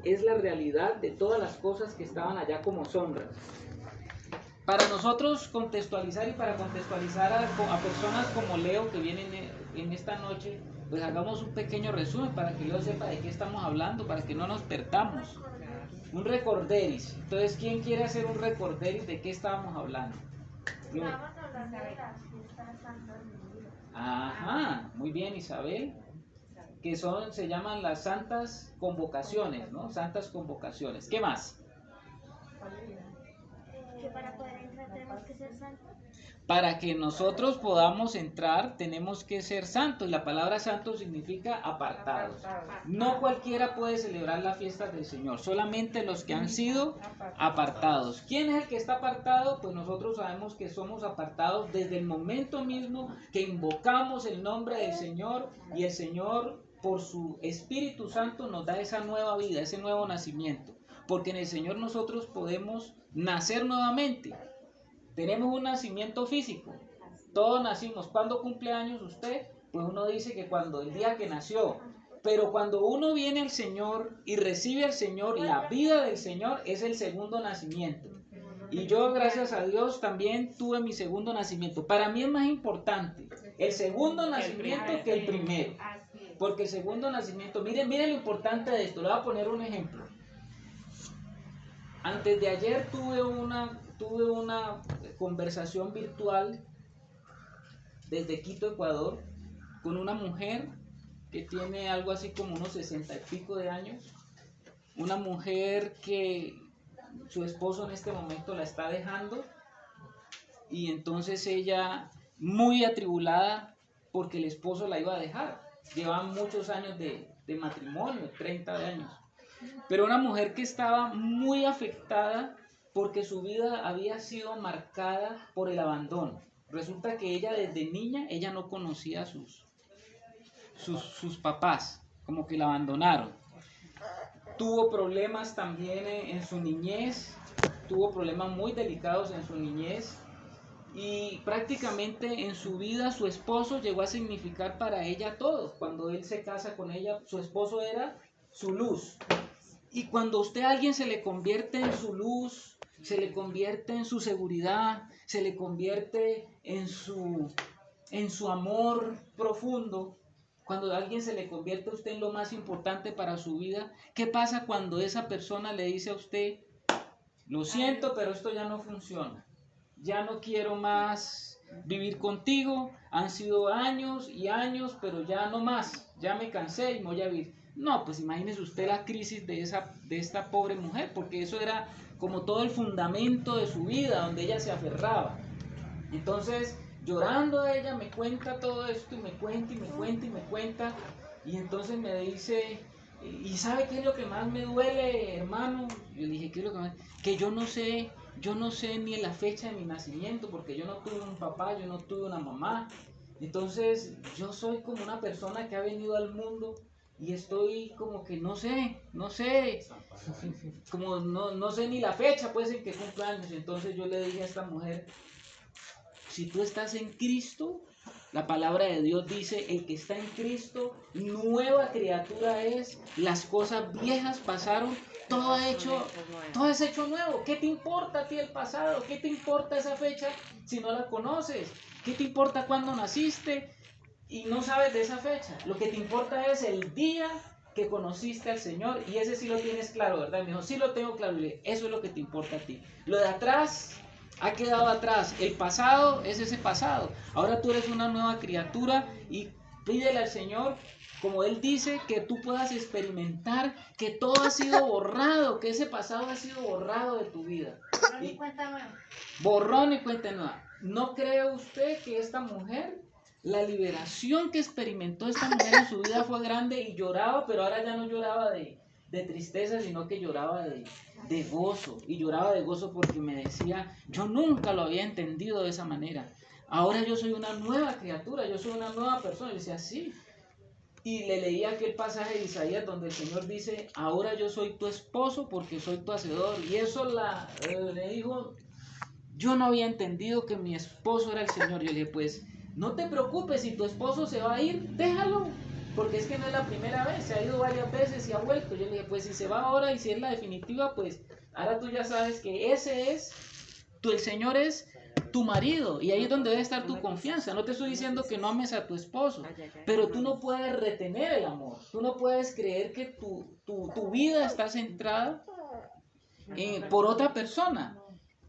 es la realidad de todas las cosas que estaban allá como sombras. Para nosotros contextualizar y para contextualizar a personas como Leo que vienen en esta noche, pues hagamos un pequeño resumen para que Leo sepa de qué estamos hablando, para que no nos perdamos. Un recorderis. Entonces, ¿quién quiere hacer un recorderis de qué estábamos hablando? Estábamos hablando de las fiestas santas. Ajá, muy bien, Isabel. Que se llaman las santas convocaciones, ¿no? Santas convocaciones. ¿Qué más? Que para poder entrar tenemos que ser santos. Para que nosotros podamos entrar tenemos que ser santos. La palabra santo significa apartados. No cualquiera puede celebrar la fiesta del Señor, solamente los que han sido apartados. ¿Quién es el que está apartado? Pues nosotros sabemos que somos apartados desde el momento mismo que invocamos el nombre del Señor, y el Señor por su Espíritu Santo nos da esa nueva vida, ese nuevo nacimiento. Porque en el Señor nosotros podemos nacer nuevamente. Tenemos un nacimiento físico. Todos nacimos. ¿Cuándo cumple años usted? Pues uno dice que cuando el día que nació. Pero cuando uno viene al Señor y recibe al Señor, la vida del Señor es el segundo nacimiento. Y yo, gracias a Dios, también tuve mi segundo nacimiento. Para mí es más importante el segundo nacimiento que el primero. Porque el segundo nacimiento, miren lo importante de esto. Le voy a poner un ejemplo. Antes de ayer tuve una conversación virtual desde Quito, Ecuador, con una mujer que tiene algo así como unos 60 y pico de años. Una mujer que su esposo en este momento la está dejando, y entonces ella muy atribulada porque el esposo la iba a dejar. Llevaban muchos años de matrimonio, 30 años. Pero una mujer que estaba muy afectada porque su vida había sido marcada por el abandono. Resulta que ella desde niña, ella no conocía a sus papás, como que la abandonaron. Tuvo problemas también en su niñez, tuvo problemas muy delicados en su niñez, y prácticamente en su vida su esposo llegó a significar para ella todo. Cuando él se casa con ella, su esposo era su luz. Y cuando a alguien se le convierte en su luz, se le convierte en su seguridad, se le convierte en su amor profundo, cuando a alguien se le convierte a usted en lo más importante para su vida, ¿qué pasa cuando esa persona le dice a usted: lo siento, pero esto ya no funciona, ya no quiero más vivir contigo, han sido años y años, pero ya no más, ya me cansé y me voy a vivir? No, pues imagínese usted la crisis de esta pobre mujer, porque eso era como todo el fundamento de su vida, donde ella se aferraba. Entonces, llorando, ella me cuenta todo esto, y me cuenta y me cuenta y me cuenta, y entonces me dice: ¿y sabe qué es lo que más me duele, hermano? Yo le dije: ¿qué es lo que más? Que yo no sé ni la fecha de mi nacimiento, porque yo no tuve un papá, yo no tuve una mamá. Entonces yo soy como una persona que ha venido al mundo y estoy como que no sé, como no sé ni la fecha pues en que cumplo años. Entonces yo le dije a esta mujer: si tú estás en Cristo, la palabra de Dios dice: el que está en Cristo, nueva criatura es, las cosas viejas pasaron, todo es hecho nuevo. ¿Qué te importa a ti el pasado? ¿Qué te importa esa fecha si no la conoces? ¿Qué te importa cuándo naciste y no sabes de esa fecha? Lo que te importa es el día que conociste al Señor, y ese sí lo tienes claro, ¿verdad? Me dijo: sí lo tengo claro. Y le dije: eso es lo que te importa a ti. Lo de atrás ha quedado atrás. El pasado es ese pasado. Ahora tú eres una nueva criatura, y pídele al Señor, como Él dice, que tú puedas experimentar que todo ha sido borrado, que ese pasado ha sido borrado de tu vida. Borrón y cuenta nueva. Borrón y cuenta nueva. ¿No cree usted que esta mujer, la liberación que experimentó esta mujer en su vida fue grande, y lloraba, pero ahora ya no lloraba de tristeza, sino que lloraba de gozo? Y lloraba de gozo porque me decía: yo nunca lo había entendido de esa manera. Ahora yo soy una nueva criatura, yo soy una nueva persona. Y decía: sí. Y le leía aquel pasaje de Isaías donde el Señor dice: ahora yo soy tu esposo porque soy tu hacedor. Y eso le dijo: yo no había entendido que mi esposo era el Señor. Yo le dije: pues no te preocupes, si tu esposo se va a ir, déjalo. porque es que no es la primera vez, se ha ido varias veces y ha vuelto. Yo le dije, pues si se va ahora y si es la definitiva, pues ahora tú ya sabes que el Señor es tu marido, y ahí es donde debe estar tu confianza. No te estoy diciendo que no ames a tu esposo, pero tú no puedes retener el amor, tú no puedes creer que tu vida está centrada por otra persona.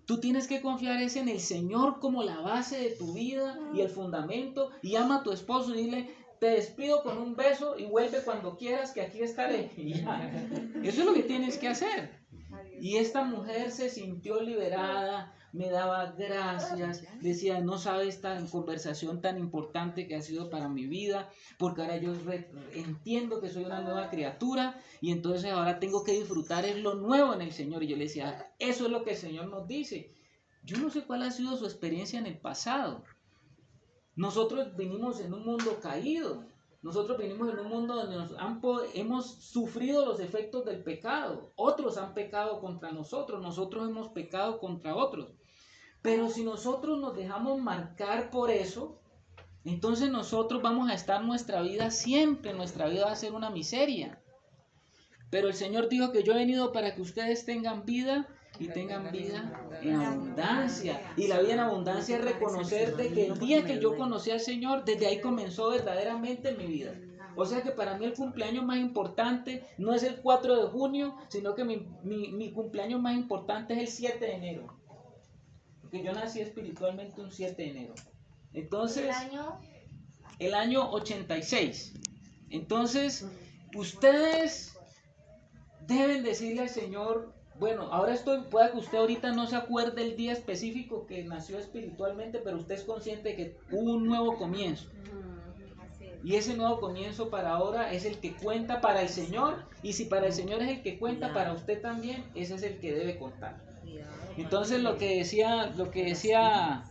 Tú tienes que confiar en el Señor como la base de tu vida y el fundamento, y ama a tu esposo y dile, te despido con un beso y vuelve cuando quieras, que aquí estaré. Y ya. Eso es lo que tienes que hacer. Y esta mujer se sintió liberada, me daba gracias, decía, no sabes esta conversación tan importante que ha sido para mi vida, porque ahora yo entiendo que soy una nueva criatura, y entonces ahora tengo que disfrutar es lo nuevo en el Señor. Y yo le decía, eso es lo que el Señor nos dice. Yo no sé cuál ha sido su experiencia en el pasado. Nosotros venimos en un mundo caído. Nosotros venimos en un mundo donde hemos sufrido los efectos del pecado. Otros han pecado contra nosotros, nosotros hemos pecado contra otros. Pero si nosotros nos dejamos marcar por eso, entonces nosotros vamos a estar nuestra vida siempre, nuestra vida va a ser una miseria. Pero el Señor dijo que yo he venido para que ustedes tengan vida y tengan vida en abundancia. Y la vida en abundancia es reconocer de que el día que yo conocí al Señor, desde ahí comenzó verdaderamente mi vida. O sea que para mí el cumpleaños más importante no es el 4 de junio, sino que mi cumpleaños más importante es el 7 de enero. Porque yo nací espiritualmente un 7 de enero. Entonces, el año 86. Entonces, ustedes deben decirle al Señor, bueno, ahora puede que usted ahorita no se acuerde el día específico que nació espiritualmente, pero usted es consciente de que hubo un nuevo comienzo. Y ese nuevo comienzo para ahora es el que cuenta para el Señor, y si para el Señor es el que cuenta, para usted también, ese es el que debe contar. Entonces lo que decía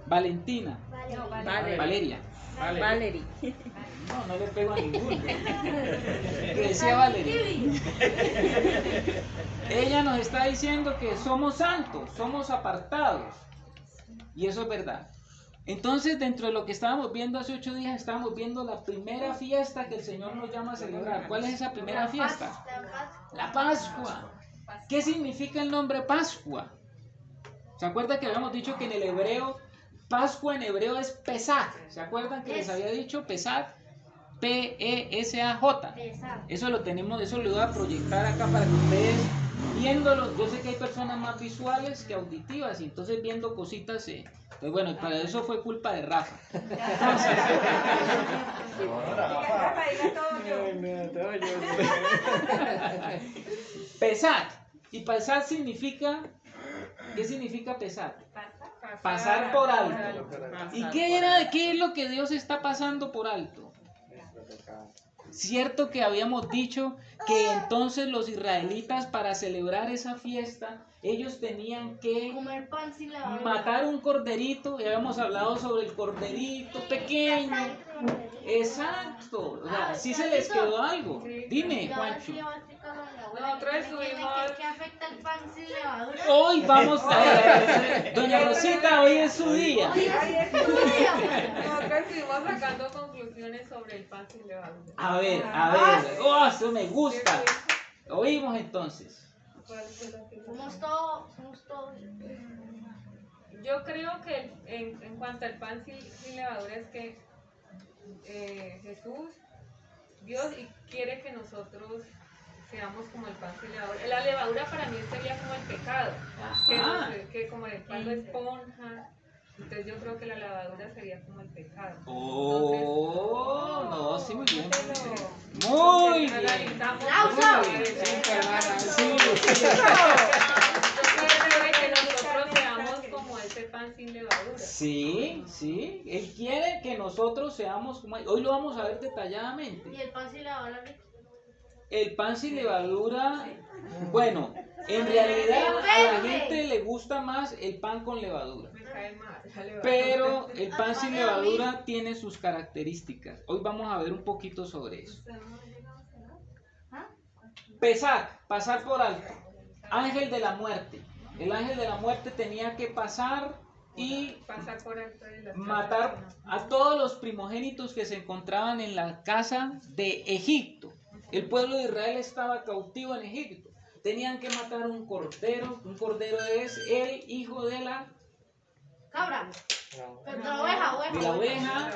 Valentina, Valeria. No le pego a ninguno. Que decía Valeria. Ella nos está diciendo que somos santos, somos apartados. Y eso es verdad. Entonces, dentro de lo que estábamos viendo hace 8 días, estábamos viendo la primera fiesta que el Señor nos llama a celebrar. ¿Cuál es esa primera fiesta? La Pascua. ¿Qué significa el nombre Pascua? ¿Se acuerdan que habíamos dicho que en el hebreo, Pascua en hebreo es Pesach? ¿Se acuerdan que les había dicho Pesach? P-E-S-A-J. Eso lo voy a proyectar acá para que ustedes, viéndolo, yo sé que hay personas más visuales que auditivas, y entonces viendo cositas, pues bueno, para eso fue culpa de Rafa. Pesach. Y Pesach significa, ¿qué significa Pesach? Pasar por alto. ¿Y qué es lo que Dios está pasando por alto? Cierto que habíamos dicho que entonces los israelitas, para celebrar esa fiesta, ellos tenían que comer pan sin levadura, matar un corderito, y habíamos hablado sobre el corderito pequeño. Exacto, o sea, sí se les quedó algo. Dime, Juancho. Nosotros subimos. ¿Qué afecta el pan sin levadura? Hoy vamos a ver, doña Rosita, hoy es su día. Nosotros estuvimos sacando conclusiones sobre el pan sin levadura. A ver, oh, eso me gusta. Oímos entonces. Somos todos. Yo creo que en cuanto al pan sin levadura es que Jesús, Dios, y quiere que nosotros seamos como el pan sin levadura. La levadura para mí sería como el pecado, que como el pan lo esponja. Entonces yo creo que la levadura sería como el pecado. Oh, no, sí, muy bien. Muy Muy bien. Que nosotros seamos como ese pan sin levadura. Sí, Él quiere que nosotros seamos como Él. Hoy lo vamos a ver detalladamente. ¿Y el pan sin levadura? El pan sin levadura, bueno, en realidad a la gente le gusta más el pan con levadura. Me cae mal la levadura. Pero el pan sin levadura tiene sus características. Hoy vamos a ver un poquito sobre eso. Pesach, pasar por alto. Ángel de la muerte. El ángel de la muerte tenía que pasar y Pasar por alto de las matar a todos los primogénitos que se encontraban en la casa de Egipto. El pueblo de Israel estaba cautivo en Egipto. Tenían que matar un cordero. Un cordero es el hijo de la Cabra. Pero de la oveja, de la oveja.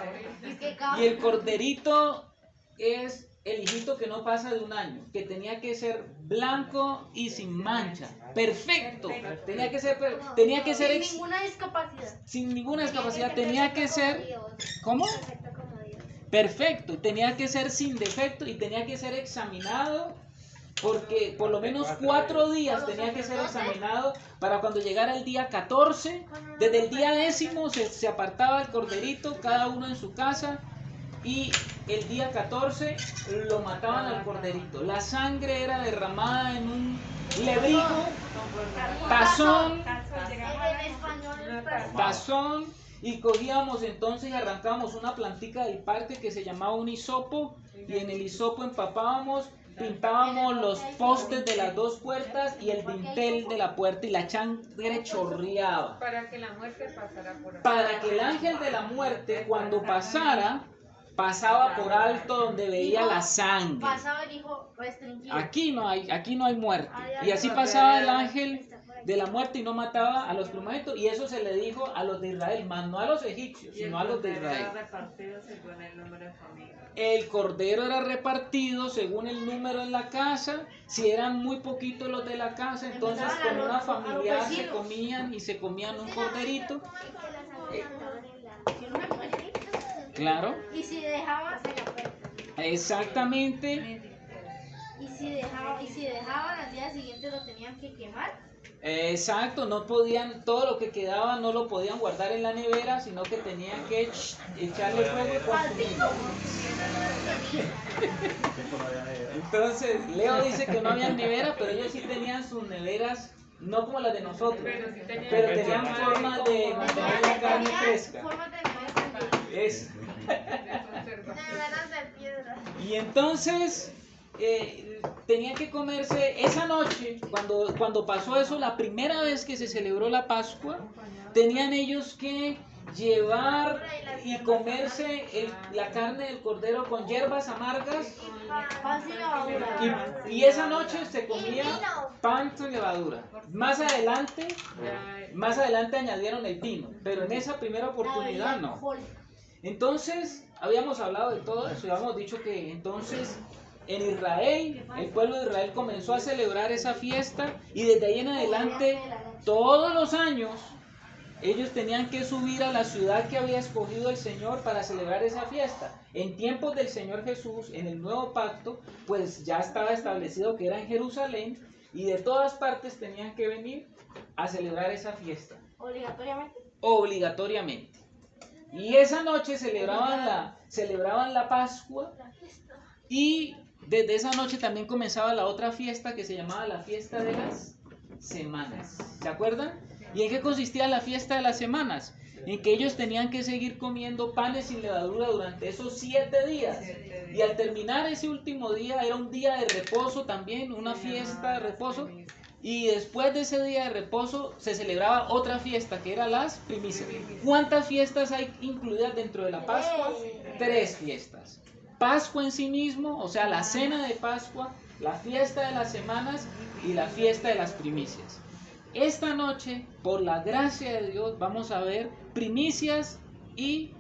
¿Y qué Y cabra? el corderito es el hijito que no pasa de un año, que tenía que ser blanco y sin mancha, perfecto, tenía que ser Sin ninguna discapacidad. sin ninguna discapacidad, tenía que ser, ¿cómo? Perfecto como Dios. Perfecto, tenía que ser sin defecto y tenía que ser examinado, porque por lo menos 4 días tenía que ser examinado para cuando llegara el día 14, desde el día 10 se apartaba el corderito, cada uno en su casa, y el día 14 lo mataban al corderito. La sangre era derramada en un lebrijo, tazón, En español es tazón. tazón, y cogíamos entonces y arrancábamos una plantica del parque que se llamaba un hisopo, y en el hisopo empapábamos, pintábamos los postes de las 2 puertas y el dintel de la puerta, y la sangre chorreaba. Para que la muerte pasara por ahí. Para que el ángel de la muerte, cuando pasara, pasaba por alto donde veía la sangre. Pasaba y dijo restringido. Aquí no hay muerte. Y así pasaba el ángel de la muerte y no mataba a los primogénitos. Y eso se le dijo a los de Israel, más no a los egipcios, sino a los de Israel. El cordero era repartido según el número en la casa. Si eran muy poquitos los de la casa, entonces con una familiar se comían y se comían un corderito. Claro. Y si dejaban, Exactamente. y si dejaban al día siguiente lo tenían que quemar. Exacto, no podían, todo lo que quedaba no lo podían guardar en la nevera, sino que tenían que echarle fuego y consumirlo. Entonces, Leo dice que no había nevera, pero ellos sí tenían sus neveras, no como las de nosotros, pero tenían formas de mantener la carne fresca. Formas de neveras también. Es. Neveras de piedra. Y entonces tenían que comerse esa noche, cuando pasó eso, la primera vez que se celebró la Pascua, tenían ellos que llevar y comerse la carne del cordero con hierbas amargas, Pan sin levadura. y esa noche se comía pan sin levadura. Más adelante añadieron el vino, pero en esa primera oportunidad no. Entonces, habíamos hablado de todo eso y habíamos dicho que entonces en Israel, el pueblo de Israel comenzó a celebrar esa fiesta, y desde ahí en adelante, todos los años, ellos tenían que subir a la ciudad que había escogido el Señor para celebrar esa fiesta. En tiempos del Señor Jesús, en el nuevo pacto, pues ya estaba establecido que era en Jerusalén, y de todas partes tenían que venir a celebrar esa fiesta. Obligatoriamente. Obligatoriamente. Y esa noche celebraban la Pascua, y desde esa noche también comenzaba la otra fiesta que se llamaba la fiesta de las semanas. ¿Se acuerdan? ¿Y en qué consistía la fiesta de las semanas? En que ellos tenían que seguir comiendo panes sin levadura durante esos 7 días. Y al terminar ese último día, era un día de reposo también, una fiesta de reposo. Y después de ese día de reposo se celebraba otra fiesta, que era las primicias. ¿Cuántas fiestas hay incluidas dentro de la Pascua? 3 fiestas. Pascua en sí mismo, o sea, la cena de Pascua, la fiesta de las semanas y la fiesta de las primicias. Esta noche, por la gracia de Dios, vamos a ver primicias y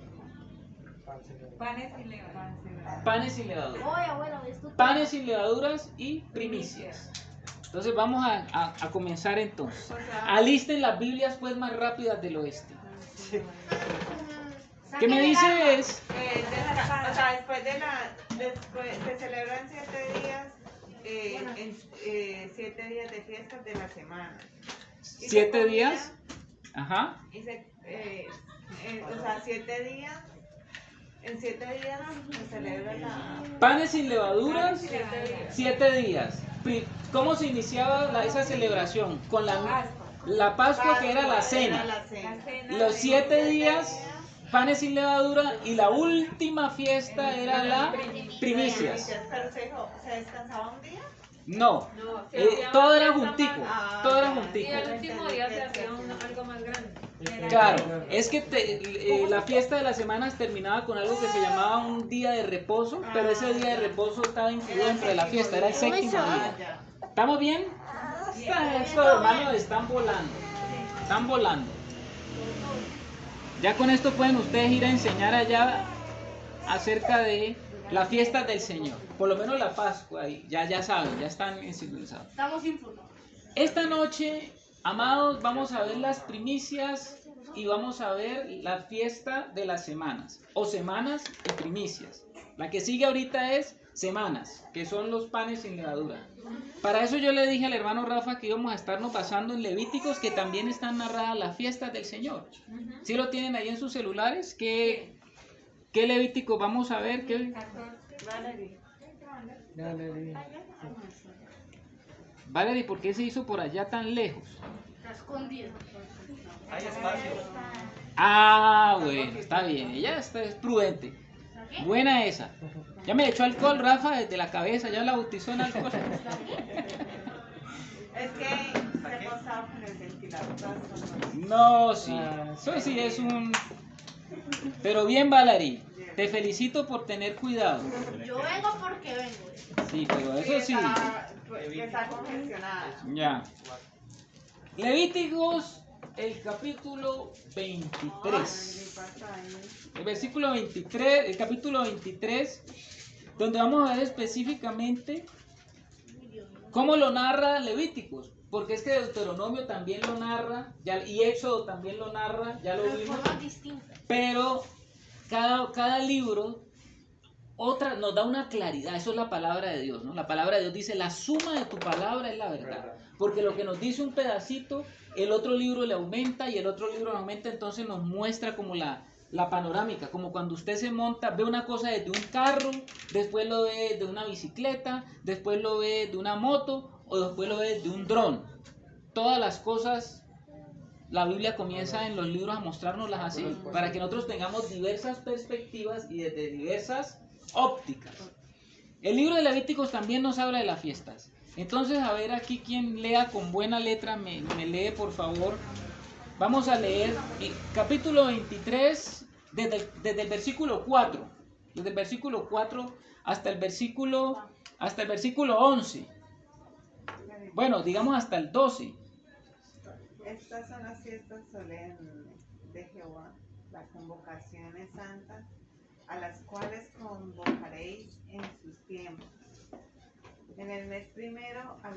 Panes sin levadura. panes sin levadura. Oye, abuelo, ¿ves tú? Panes sin levaduras y primicias. Entonces vamos a comenzar entonces. Alisten las Biblias pues más rápidas del oeste. ¿Qué me dice es? O sea, después se celebran 7 días, 7 días de fiestas de la semana. 7 días. Ajá. O sea, 7 días. En 7 días se celebra la... Panes sin levaduras, 7 días. ¿Cómo se iniciaba esa celebración? Con la Pascua, que era la cena. Los 7 días, panes sin levadura, y la última fiesta era la primicias. ¿Pero se descansaba un día? No, No, todo era juntico, todo era Y juntico. el último día se hacía algo más grande. Claro, es que la fiesta de las semanas terminaba con algo que se llamaba un día de reposo, pero ese día de reposo estaba incluido dentro de la fiesta, era el séptimo día. ¿Estamos bien? Estos hermanos están volando, están volando. Ya con esto pueden ustedes ir a enseñar allá acerca de la fiesta del Señor, por lo menos la Pascua, ya saben, ya están sensibilizados. Estamos informados. Esta noche, amados, vamos a ver las primicias y vamos a ver la fiesta de las semanas, o semanas y primicias. La que sigue ahorita es semanas, que son los panes sin levadura. Para eso yo le dije al hermano Rafa que íbamos a estarnos basando en Levíticos, que también están narradas las fiestas del Señor. ¿Sí lo tienen ahí en sus celulares? ¿Qué Levítico vamos a ver? Valerie, ¿por qué se hizo por allá tan lejos? Está escondido. Hay espacio. Ah, bueno, está bien, ella es prudente. Buena esa. Ya me echó alcohol, Rafa, desde la cabeza, ya la bautizó en alcohol. Es que se ha pasado con el ventilador. No, sí, eso sí es un... Pero bien, Valerie, te felicito por tener cuidado. Yo vengo porque vengo. Sí, pero eso sí. Que está congestionada. Ya. Levíticos, el capítulo 23. El versículo 23, el capítulo 23, donde vamos a ver específicamente cómo lo narra Levíticos, porque es que Deuteronomio también lo narra, y Éxodo también lo narra, ya lo Pero de vimos, formas distintas. pero cada libro nos da una claridad. Eso es la palabra de Dios, ¿no? La palabra de Dios dice, la suma de tu palabra es la verdad, porque lo que nos dice un pedacito, el otro libro le aumenta y el otro libro le aumenta, entonces nos muestra como la panorámica, como cuando usted se monta, ve una cosa desde un carro, después lo ve de una bicicleta, después lo ve de una moto o después lo ve desde un dron. Todas las cosas, la Biblia comienza en los libros a mostrárnoslas así, para que nosotros tengamos diversas perspectivas y desde diversas ópticas. El libro de Levíticos también nos habla de las fiestas. Entonces, a ver aquí quien lea con buena letra, me lee por favor. Vamos a leer el capítulo 23 desde el versículo 4. Desde el versículo 4 hasta el versículo 11. Bueno, digamos hasta el 12. Estas son las fiestas solemnes de Jehová, las convocaciones santas, a las cuales convocaréis en sus tiempos. En el mes primero, a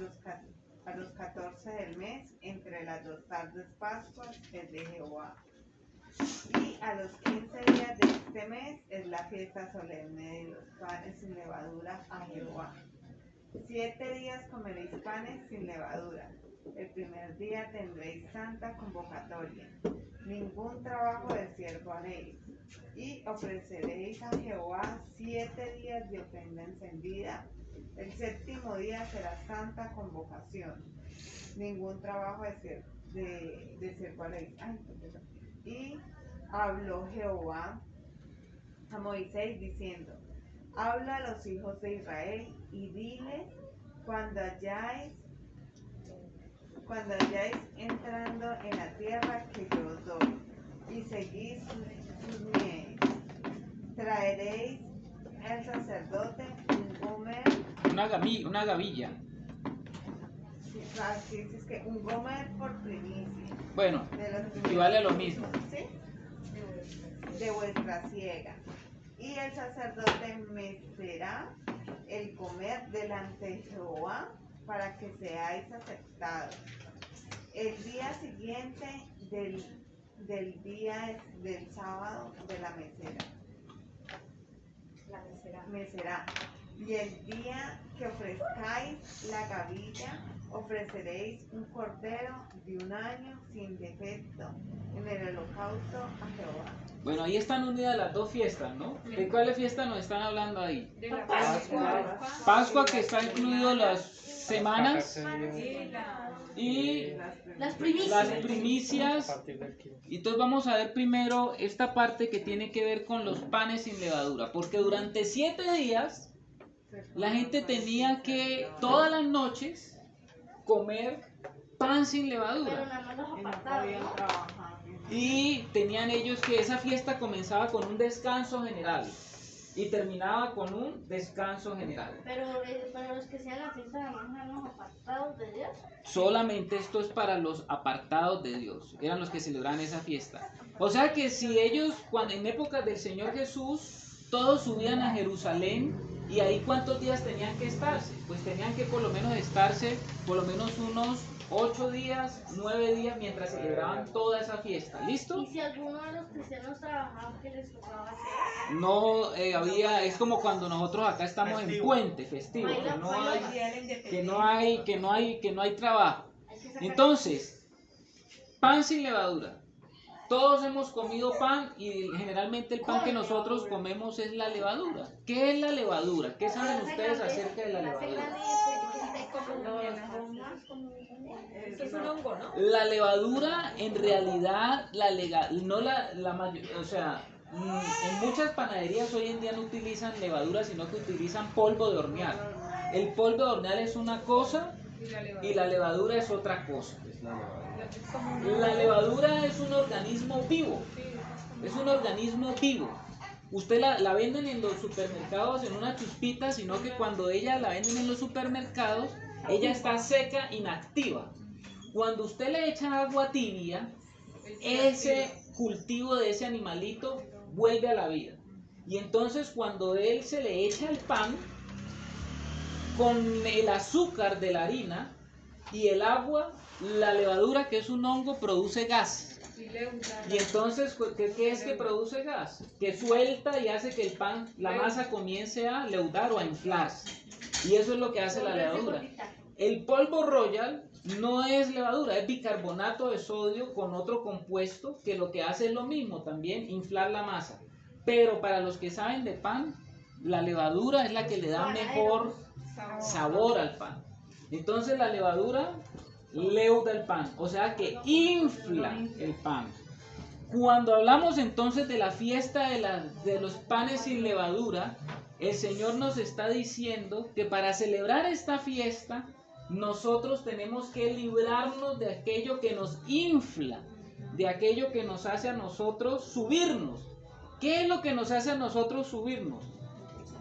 los 14 del mes, entre las dos tardes Pascuas, es de Jehová. Y a los 15 días de este mes es la fiesta solemne de los panes sin levadura a Jehová. 7 días comeréis panes sin levadura. El primer día tendréis santa convocatoria. Ningún trabajo de siervo haréis. Y ofreceréis a Jehová 7 días de ofrenda encendida. El séptimo día será santa convocación. Ningún trabajo de siervo haréis. Y habló Jehová a Moisés diciendo: habla a los hijos de Israel y diles, cuando hayáis entrando en la tierra que yo os doy, y seguís sus mieles, traeréis al sacerdote un gomer, una gavilla. Así es que un gomer por primicia. Bueno, equivale a lo mismo. ¿Sí? De vuestra siega. Y el sacerdote mecerá el comer delante de Jehová para que seáis aceptados. El día siguiente del día del sábado de la mesera. Mecerá. Y el día que ofrezcáis la gavilla, ofreceréis un cordero de un año sin defecto en el holocausto a Jehová. Bueno, ahí están unidas las dos fiestas, ¿no? ¿De cuáles fiestas nos están hablando ahí? De la Pascua. Pascua, que está incluido las semanas y Las primicias. las primicias. Entonces vamos a ver primero esta parte que tiene que ver con los panes sin levadura, porque durante 7 días la gente tenía que todas las noches comer pan sin Pero levadura. nada más los Y no apartados, podían ¿no? trabajar. Y tenían ellos que esa fiesta comenzaba con un descanso general y terminaba con un descanso general. Pero los que sean la fiesta de la mañana, los apartados de Dios. Solamente esto es para los apartados de Dios, eran los que celebraban esa fiesta. O sea que si ellos, cuando en épocas del Señor Jesús, todos subían a Jerusalén, y ahí ¿cuántos días tenían que estarse? Pues tenían que por lo menos estarse por lo menos unos 8 días, 9 días mientras celebraban toda esa fiesta. ¿Listo? Y si alguno de los cristianos trabajaba, ¿qué les tocaba hacer? No había, es como cuando nosotros acá estamos en Festivo. puente festivo, Baila, que no baila. hay, Día de la Independencia. que no hay trabajo. Hay que sacar- Entonces, pan sin levadura. Todos hemos comido pan y generalmente el pan que nosotros comemos es la levadura. ¿Qué es la levadura? ¿Qué saben ustedes acerca de la levadura? Esto es un hongo, ¿no? La levadura en realidad, en muchas panaderías hoy en día no utilizan levadura, sino que utilizan polvo de hornear. El polvo de hornear es una cosa y la levadura es otra cosa. Es como un La levadura es un organismo vivo, sí, es un organismo vivo. Usted la venden en los supermercados en una chuspita, sino que cuando ella la venden en los supermercados, ella está seca, inactiva. Cuando usted le echa agua tibia, ese cultivo de ese animalito vuelve a la vida. Y entonces cuando él se le echa el pan, con el azúcar de la harina y el agua, la levadura, que es un hongo, produce gas. Y entonces, ¿qué es que produce gas? Que suelta y hace que el pan, la masa comience a leudar o a inflarse. Y eso es lo que hace la levadura. El polvo royal no es levadura, es bicarbonato de sodio con otro compuesto que lo que hace es lo mismo, también inflar la masa. Pero para los que saben de pan, la levadura es la que le da mejor sabor al pan. Entonces la levadura leuda el pan, o sea que infla el pan. Cuando hablamos entonces de la fiesta de los panes sin levadura, el Señor nos está diciendo que para celebrar esta fiesta nosotros tenemos que librarnos de aquello que nos infla, de aquello que nos hace a nosotros subirnos. ¿Qué es lo que nos hace a nosotros subirnos?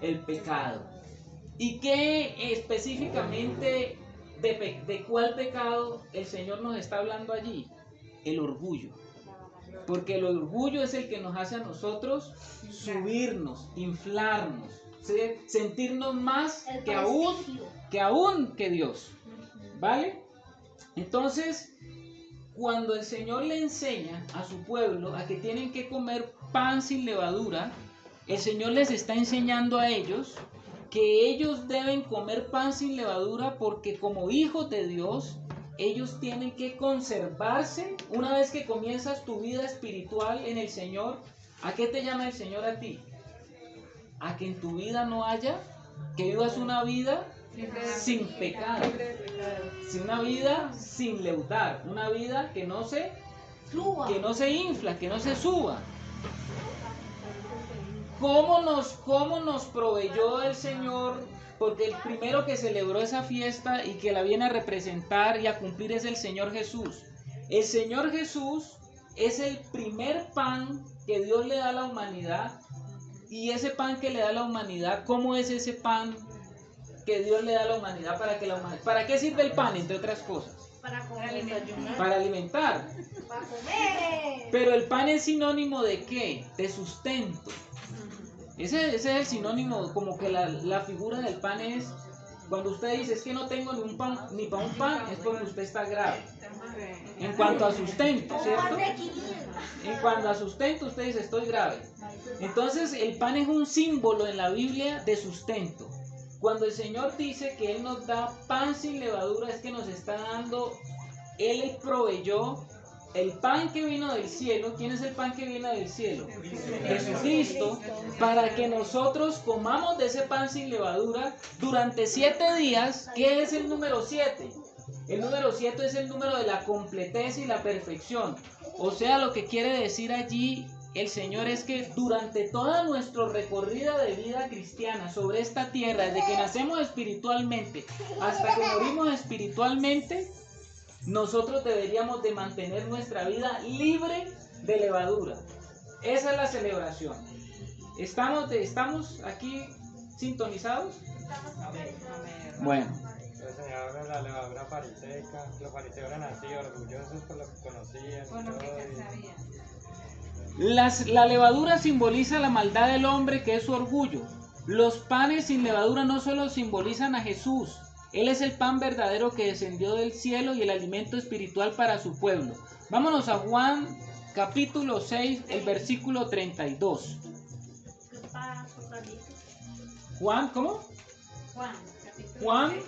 El pecado. ¿Y qué específicamente de cuál pecado el Señor nos está hablando allí? El orgullo. Porque el orgullo es el que nos hace a nosotros subirnos, inflarnos, ¿sí? Sentirnos más que aún que Dios. ¿Vale? Entonces, cuando el Señor le enseña a su pueblo a que tienen que comer pan sin levadura, el Señor les está enseñando a ellos que ellos deben comer pan sin levadura porque como hijos de Dios, ellos tienen que conservarse. Una vez que comienzas tu vida espiritual en el Señor, ¿a qué te llama el Señor a ti? A que en tu vida no haya, que vivas una vida sin pecado, una vida sin leudar, una vida que no se infla, que no se suba. ¿Cómo nos proveyó el Señor? Porque el primero que celebró esa fiesta y que la viene a representar y a cumplir es el Señor Jesús. El Señor Jesús es el primer pan que Dios le da a la humanidad. Y ese pan que le da a la humanidad, ¿cómo es ese pan que Dios le da a la humanidad ¿Para qué sirve el pan, entre otras cosas? Para comer. Para alimentar. Para comer. Pero el pan es sinónimo de ¿qué? De sustento. Ese es el sinónimo, como que la figura del pan es, cuando usted dice es que no tengo ni para un pan, es porque usted está grave. En cuanto a sustento, ¿cierto? En cuanto a sustento, usted dice estoy grave. Entonces el pan es un símbolo en la Biblia de sustento. Cuando el Señor dice que Él nos da pan sin levadura, es que nos está dando, Él proveyó el pan que vino del cielo. ¿Quién es el pan que vino del cielo? Jesucristo, para que nosotros comamos de ese pan sin levadura durante 7 días. ¿Qué es el número 7? El número 7 es el número de la completez y la perfección. O sea, lo que quiere decir allí el Señor es que durante toda nuestra recorrida de vida cristiana sobre esta tierra, desde que nacemos espiritualmente hasta que morimos espiritualmente, nosotros deberíamos de mantener nuestra vida libre de levadura. Esa es la celebración. ¿Estamos aquí sintonizados? Bueno. Los señores, la levadura fariseica, los fariseos eran así, orgullosos por lo que conocían. Por lo que todo, ya sabían. La levadura simboliza la maldad del hombre, que es su orgullo. Los panes sin levadura no solo simbolizan a Jesús, Él es el pan verdadero que descendió del cielo y el alimento espiritual para su pueblo. Vámonos a Juan capítulo 6, el versículo 32. Juan, ¿cómo? Juan, capítulo Juan 6.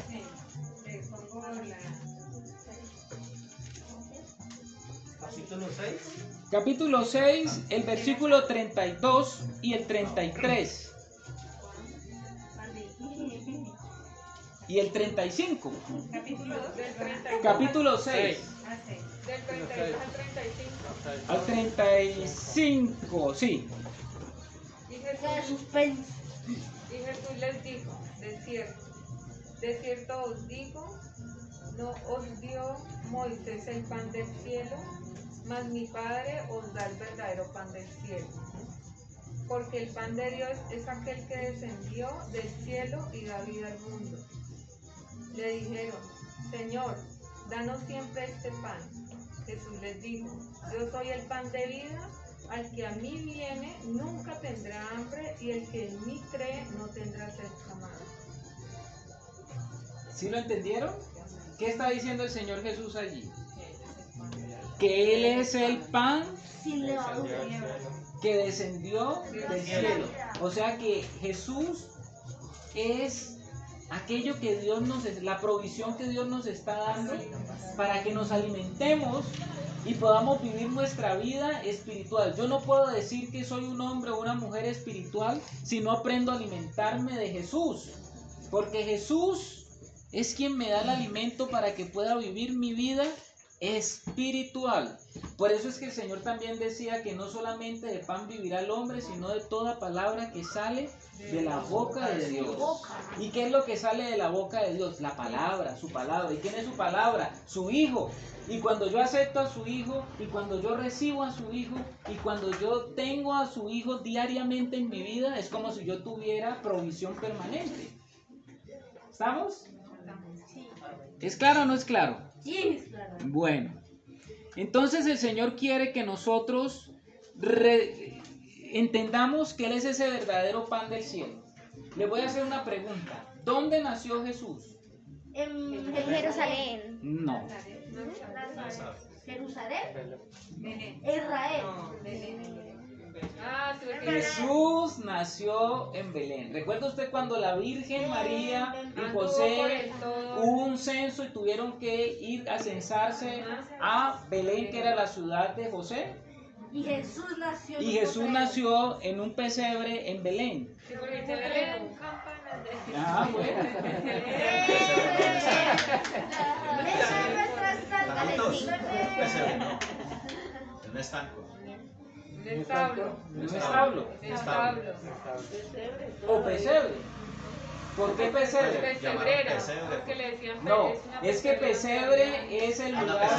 Sí, le pongo la... Capítulo 6. capítulo 6, el versículo 32 y el 33. Y el 35. Capítulo 2. Del 32 Capítulo 6. Ah, sí. del 32 al 35. Al 35, sí. Y Qué Jesús suspenso. les dijo, de cierto os digo, no os dio Moisés el pan del cielo, mas mi Padre os da el verdadero pan del cielo. Porque el pan de Dios es aquel que descendió del cielo y da vida al mundo. Le dijeron, Señor, danos siempre este pan. Jesús les dijo, yo soy el pan de vida, al que a mí viene nunca tendrá hambre y el que en mí cree no tendrá sed jamás. ¿Sí lo entendieron? ¿Qué está diciendo el Señor Jesús allí? Que Él es el pan Sin levadura. que descendió del cielo. O sea que Jesús es aquello que Dios la provisión que Dios nos está dando para que nos alimentemos y podamos vivir nuestra vida espiritual. Yo no puedo decir que soy un hombre o una mujer espiritual si no aprendo a alimentarme de Jesús, porque Jesús es quien me da el alimento para que pueda vivir mi vida espiritual. Por eso es que el Señor también decía que no solamente de pan vivirá el hombre, sino de toda palabra que sale de la boca de Dios. ¿Y qué es lo que sale de la boca de Dios? La palabra, su palabra. ¿Y quién es su palabra? Su Hijo. Y cuando yo acepto a su Hijo, y cuando yo recibo a su Hijo, y cuando yo tengo a su Hijo diariamente en mi vida, es como si yo tuviera provisión permanente. ¿Estamos? ¿Es claro o no es claro? Sí, claro. Bueno, entonces el Señor quiere que nosotros entendamos que Él es ese verdadero pan del cielo. Le voy a hacer una pregunta. ¿Dónde nació Jesús? En Jerusalén. No. Jerusalén. Belén. Israel. No, Belén. Ah, sí, porque Jesús nació en Belén. ¿Recuerda usted cuando la Virgen María y anduvo por José el todo. hubo un censo y tuvieron que ir a censarse a Belén, que era la ciudad de José? Y Jesús nació. en Y un Jesús pesebre. nació en un pesebre en Belén. Sí, porque se le un campana de... Ah, bueno. Carlitos, pesebre, no. Un estanco. Un establo. Un establo. Un establo. O pesebre. ¿Por qué pesebre? Pesebrera. Pesebre. Porque le decían No, es una es que pesebre es el lugar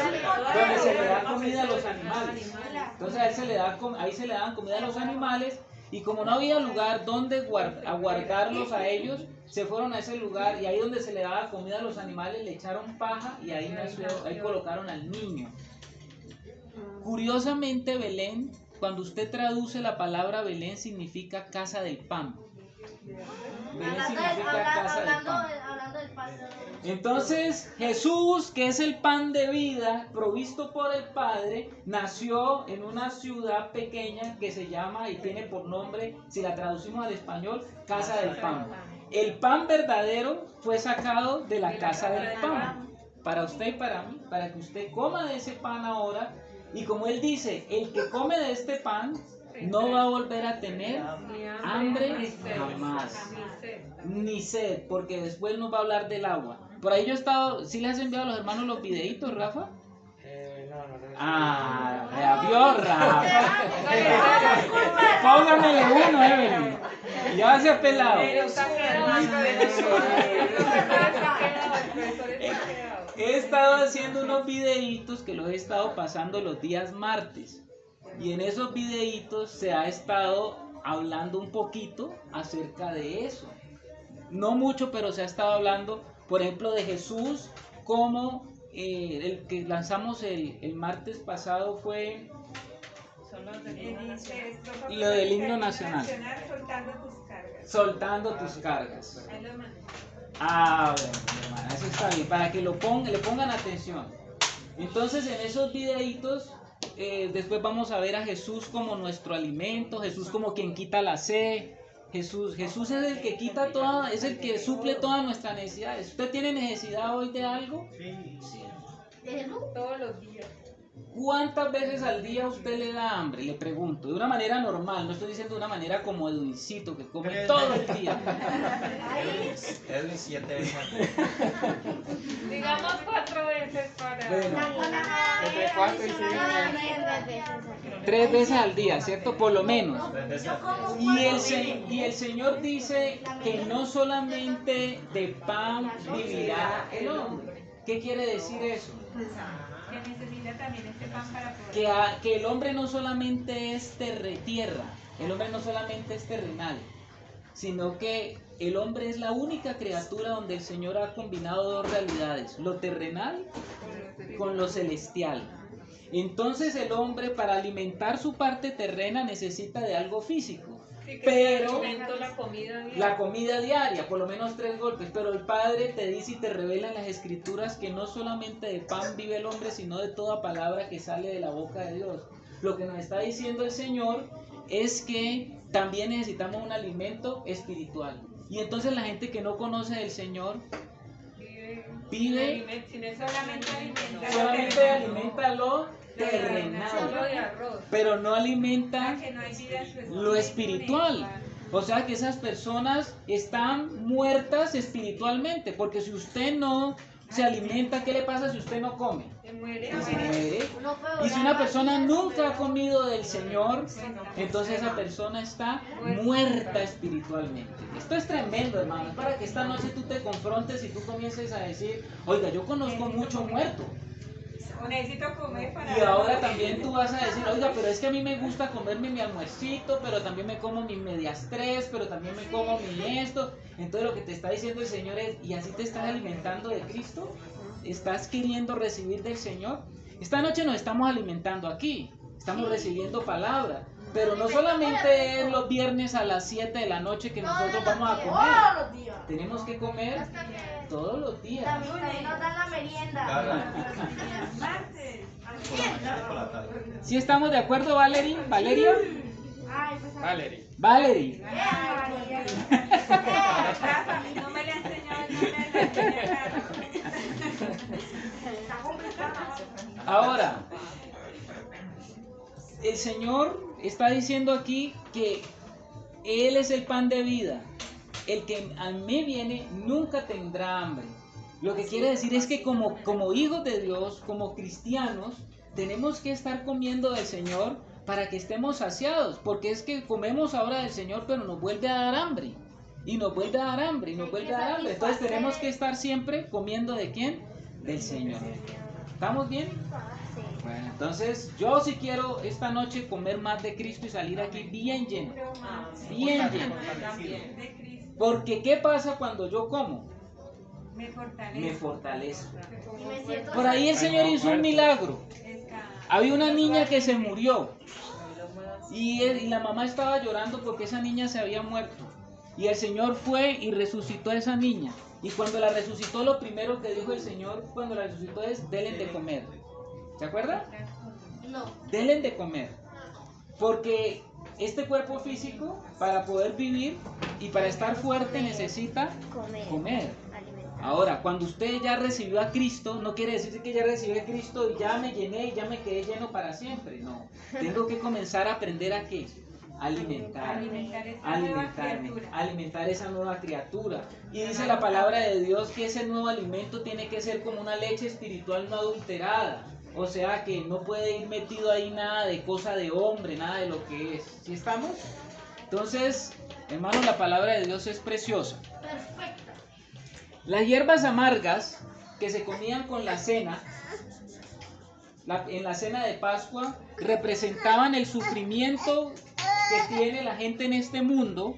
donde se le da comida a los animales. Entonces ahí se le dan comida a los animales, y como no había lugar donde guardarlos a ellos, se fueron a ese lugar, y ahí donde se le daba comida a los animales le echaron paja y ahí colocaron al niño. Curiosamente, Belén, cuando usted traduce la palabra Belén, significa casa del pan. Belén significa casa del pan. Hablando del pan. Entonces Jesús, que es el pan de vida provisto por el Padre, nació en una ciudad pequeña que se llama y tiene por nombre, si la traducimos al español, Casa del Pan. El pan verdadero fue sacado de la casa del pan, para usted y para mí, para que usted coma de ese pan ahora. Y como él dice, el que come de este pan no va a volver a tener hambre jamás, ni sed, porque después nos va a hablar del agua. Por ahí yo he estado, ¿sí les has enviado a los hermanos los videitos, Rafa? No. Ah, ya vio, Rafa. Póngamele uno, Evelyn. Ya se ha pelado. Pero está quedado, el profesor está quedado. Es estado haciendo unos videitos que los he estado pasando los días martes. Y en esos videitos se ha estado hablando un poquito acerca de eso. No mucho, pero se ha estado hablando, por ejemplo, de Jesús, como el que lanzamos el martes pasado fue lo del himno nacional. Soltando tus cargas. Soltando tus cargas. Ahí lo mandé. Bueno, hermana, eso está bien, para que le pongan atención. Entonces, en esos videitos, después vamos a ver a Jesús como nuestro alimento, Jesús como quien quita la sed. Jesús es el que quita toda, es el que suple todas nuestras necesidades. ¿Usted tiene necesidad hoy de algo? Sí. Todos los días. ¿Cuántas veces al día usted le da hambre? Le pregunto, de una manera normal, no estoy diciendo de una manera como de Luisito, que come todo el día. Edwin 7 veces al día. Digamos 4 veces para... Bueno, Entre 4 y 5. 3 veces al día, ¿cierto? Por lo menos. 3 veces al día. Y el Señor dice que no solamente de pan vivirá el hombre. ¿Qué quiere decir eso? Que necesita también este pan para poder. Que el hombre no solamente es tierra, el hombre no solamente es terrenal, sino que el hombre es la única criatura donde el Señor ha combinado dos realidades, lo terrenal con lo celestial. Entonces el hombre, para alimentar su parte terrena, necesita de algo físico. Sí, que Pero alimento, la comida diaria. la comida diaria, por lo menos 3 golpes, pero el Padre te dice y te revela en las Escrituras que no solamente de pan vive el hombre, sino de toda palabra que sale de la boca de Dios. Lo que nos está diciendo el Señor es que también necesitamos un alimento espiritual. Y entonces la gente que no conoce del Señor vive solamente alimenta lo terrenal, Solo de arroz. pero no alimenta Que no hay vida lo espiritual. O sea que esas personas están muertas espiritualmente, porque si usted no se alimenta, ¿qué le pasa si usted no come? Se muere. Se muere. Y si una persona nunca ha comido del Señor, entonces esa persona está muerta espiritualmente. Esto es tremendo, hermano, es para que esta noche tú te confrontes y tú comiences a decir, oiga, yo conozco mucho muerto. O necesito comer para. Y ahora también tú vas a decir, oiga, pero es que a mí me gusta comerme mi almuercito, pero también me como mis medias 3, pero también me como mi esto. Entonces lo que te está diciendo el Señor es, ¿y así te estás alimentando de Cristo? ¿Estás queriendo recibir del Señor? Esta noche nos estamos alimentando aquí, estamos recibiendo palabra. Pero no solamente es los viernes a las 7 de la noche que nosotros vamos a comer. Tenemos que comer todos los días. También nos dan la merienda. Martes. Por la tarde. ¿Sí estamos de acuerdo, Valerie? ¿Valeria? Ay, pues Valerie. Valerie. Rafa, a mí no me le ha enseñado el nombre de la niña. está complicado. Ahora, el Señor está diciendo aquí que Él es el pan de vida. El que a mí viene nunca tendrá hambre. Lo que quiere decir es que como hijos de Dios, como cristianos, tenemos que estar comiendo del Señor para que estemos saciados. Porque es que comemos ahora del Señor, pero nos vuelve a dar hambre. Y nos vuelve a dar hambre, y nos vuelve a dar hambre. Entonces tenemos que estar siempre comiendo ¿de quién? Del Señor. ¿Estamos bien? Bueno, entonces yo sí quiero esta noche comer más de Cristo y salir aquí bien lleno. Bien lleno. De Cristo. Porque ¿qué pasa cuando yo como? Me fortalece. Me fortalezco. Y me siento Por ahí el Señor hizo un milagro. Había una niña que se murió y la mamá estaba llorando porque esa niña se había muerto. Y el Señor fue y resucitó a esa niña. Y cuando la resucitó, lo primero que dijo el Señor cuando la resucitó es, denle de comer. ¿Se acuerdan? No. Denle de comer. Porque este cuerpo físico, para poder vivir y para estar fuerte, necesita comer. Ahora, cuando usted ya recibió a Cristo, no quiere decir que ya recibí a Cristo y ya me llené y ya me quedé lleno para siempre. No. Tengo que comenzar a aprender a qué. Alimentar esa nueva criatura. Y dice la palabra de Dios que ese nuevo alimento tiene que ser como una leche espiritual no adulterada. O sea que no puede ir metido ahí nada de cosa de hombre, nada de lo que es. ¿Sí estamos? Entonces, hermanos, la palabra de Dios es preciosa. Perfecta. Las hierbas amargas que se comían con la cena, en la cena de Pascua, representaban el sufrimiento que tiene la gente en este mundo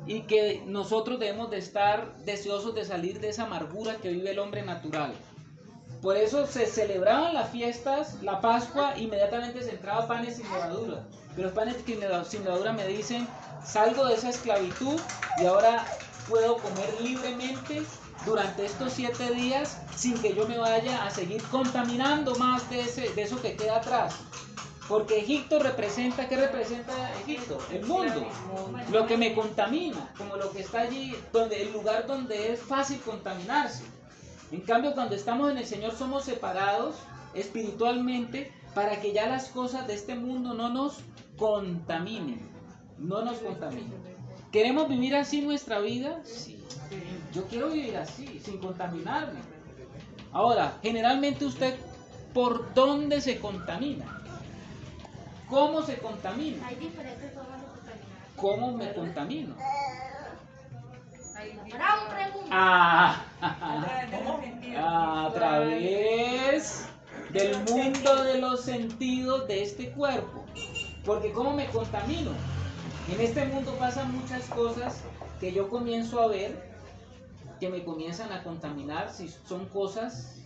y que nosotros debemos de estar deseosos de salir de esa amargura que vive el hombre natural. Por eso se celebraban las fiestas, la Pascua, inmediatamente se entraba panes sin levadura. Pero los panes sin levadura me dicen, salgo de esa esclavitud y ahora puedo comer libremente durante estos 7 días sin que yo me vaya a seguir contaminando más de eso que queda atrás. Porque Egipto representa, ¿qué representa Egipto? El mundo, lo que me contamina, como lo que está allí, el lugar donde es fácil contaminarse. En cambio, cuando estamos en el Señor somos separados espiritualmente para que ya las cosas de este mundo no nos contaminen, no nos contaminen. ¿Queremos vivir así nuestra vida? Sí. Yo quiero vivir así, sin contaminarme. Ahora, generalmente usted, ¿por dónde se contamina? ¿Cómo se contamina? Hay diferentes formas de contaminar. ¿Cómo me contamino? Bravo, pregunta. A través del mundo de los sentidos de este cuerpo. Porque ¿cómo me contamino? En este mundo pasan muchas cosas que yo comienzo a ver que me comienzan a contaminar si son cosas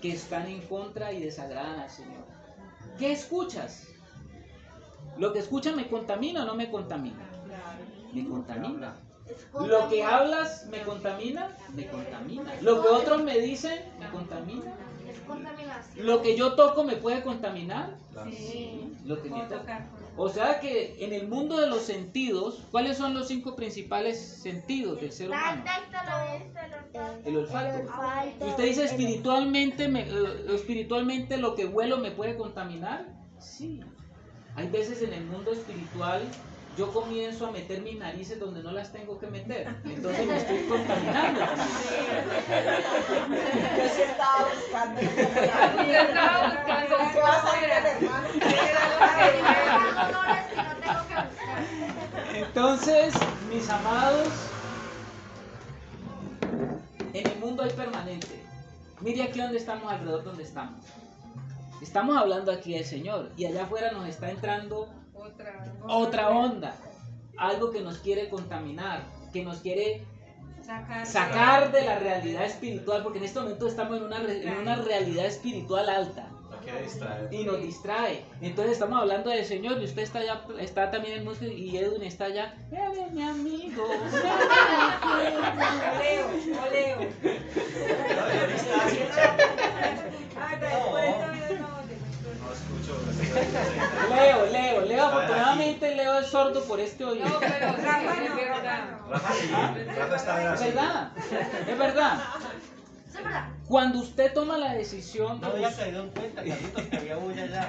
que están en contra y desagradan al Señor. ¿Qué escuchas? ¿Lo que escuchas me contamina o no me contamina? Me contamina. ¿Lo que hablas me contamina? Me contamina. ¿Lo que otros me dicen me contamina? Es contaminación. ¿Lo que yo toco me puede contaminar? Sí. Lo que me toca. O sea que en el mundo de los sentidos, ¿cuáles son los 5 principales sentidos del ser humano? El olfato. Y usted dice espiritualmente lo que huelo me puede contaminar. Sí. Hay veces en el mundo espiritual yo comienzo a meter mis narices donde no las tengo que meter. Entonces me estoy contaminando. Yo sí estaba buscando. ¿Qué va a salir el hermano? Entonces, mis amados, en el mundo hay permanente. Mire aquí donde estamos, alrededor donde estamos. Estamos hablando aquí del Señor y allá afuera nos está entrando otra onda, algo que nos quiere contaminar, que nos quiere sacar de la realidad espiritual, porque en este momento estamos en una realidad espiritual alta y nos distrae. Entonces estamos hablando del Señor y usted está también en música y Edwin está allá. Mi amigo. Oleo. Leo, afortunadamente Leo es sordo por este oído. No, pero es verdad. Rafa está Es verdad. Cuando usted toma la decisión No había caído en cuenta, Carlitos, que había bulla allá.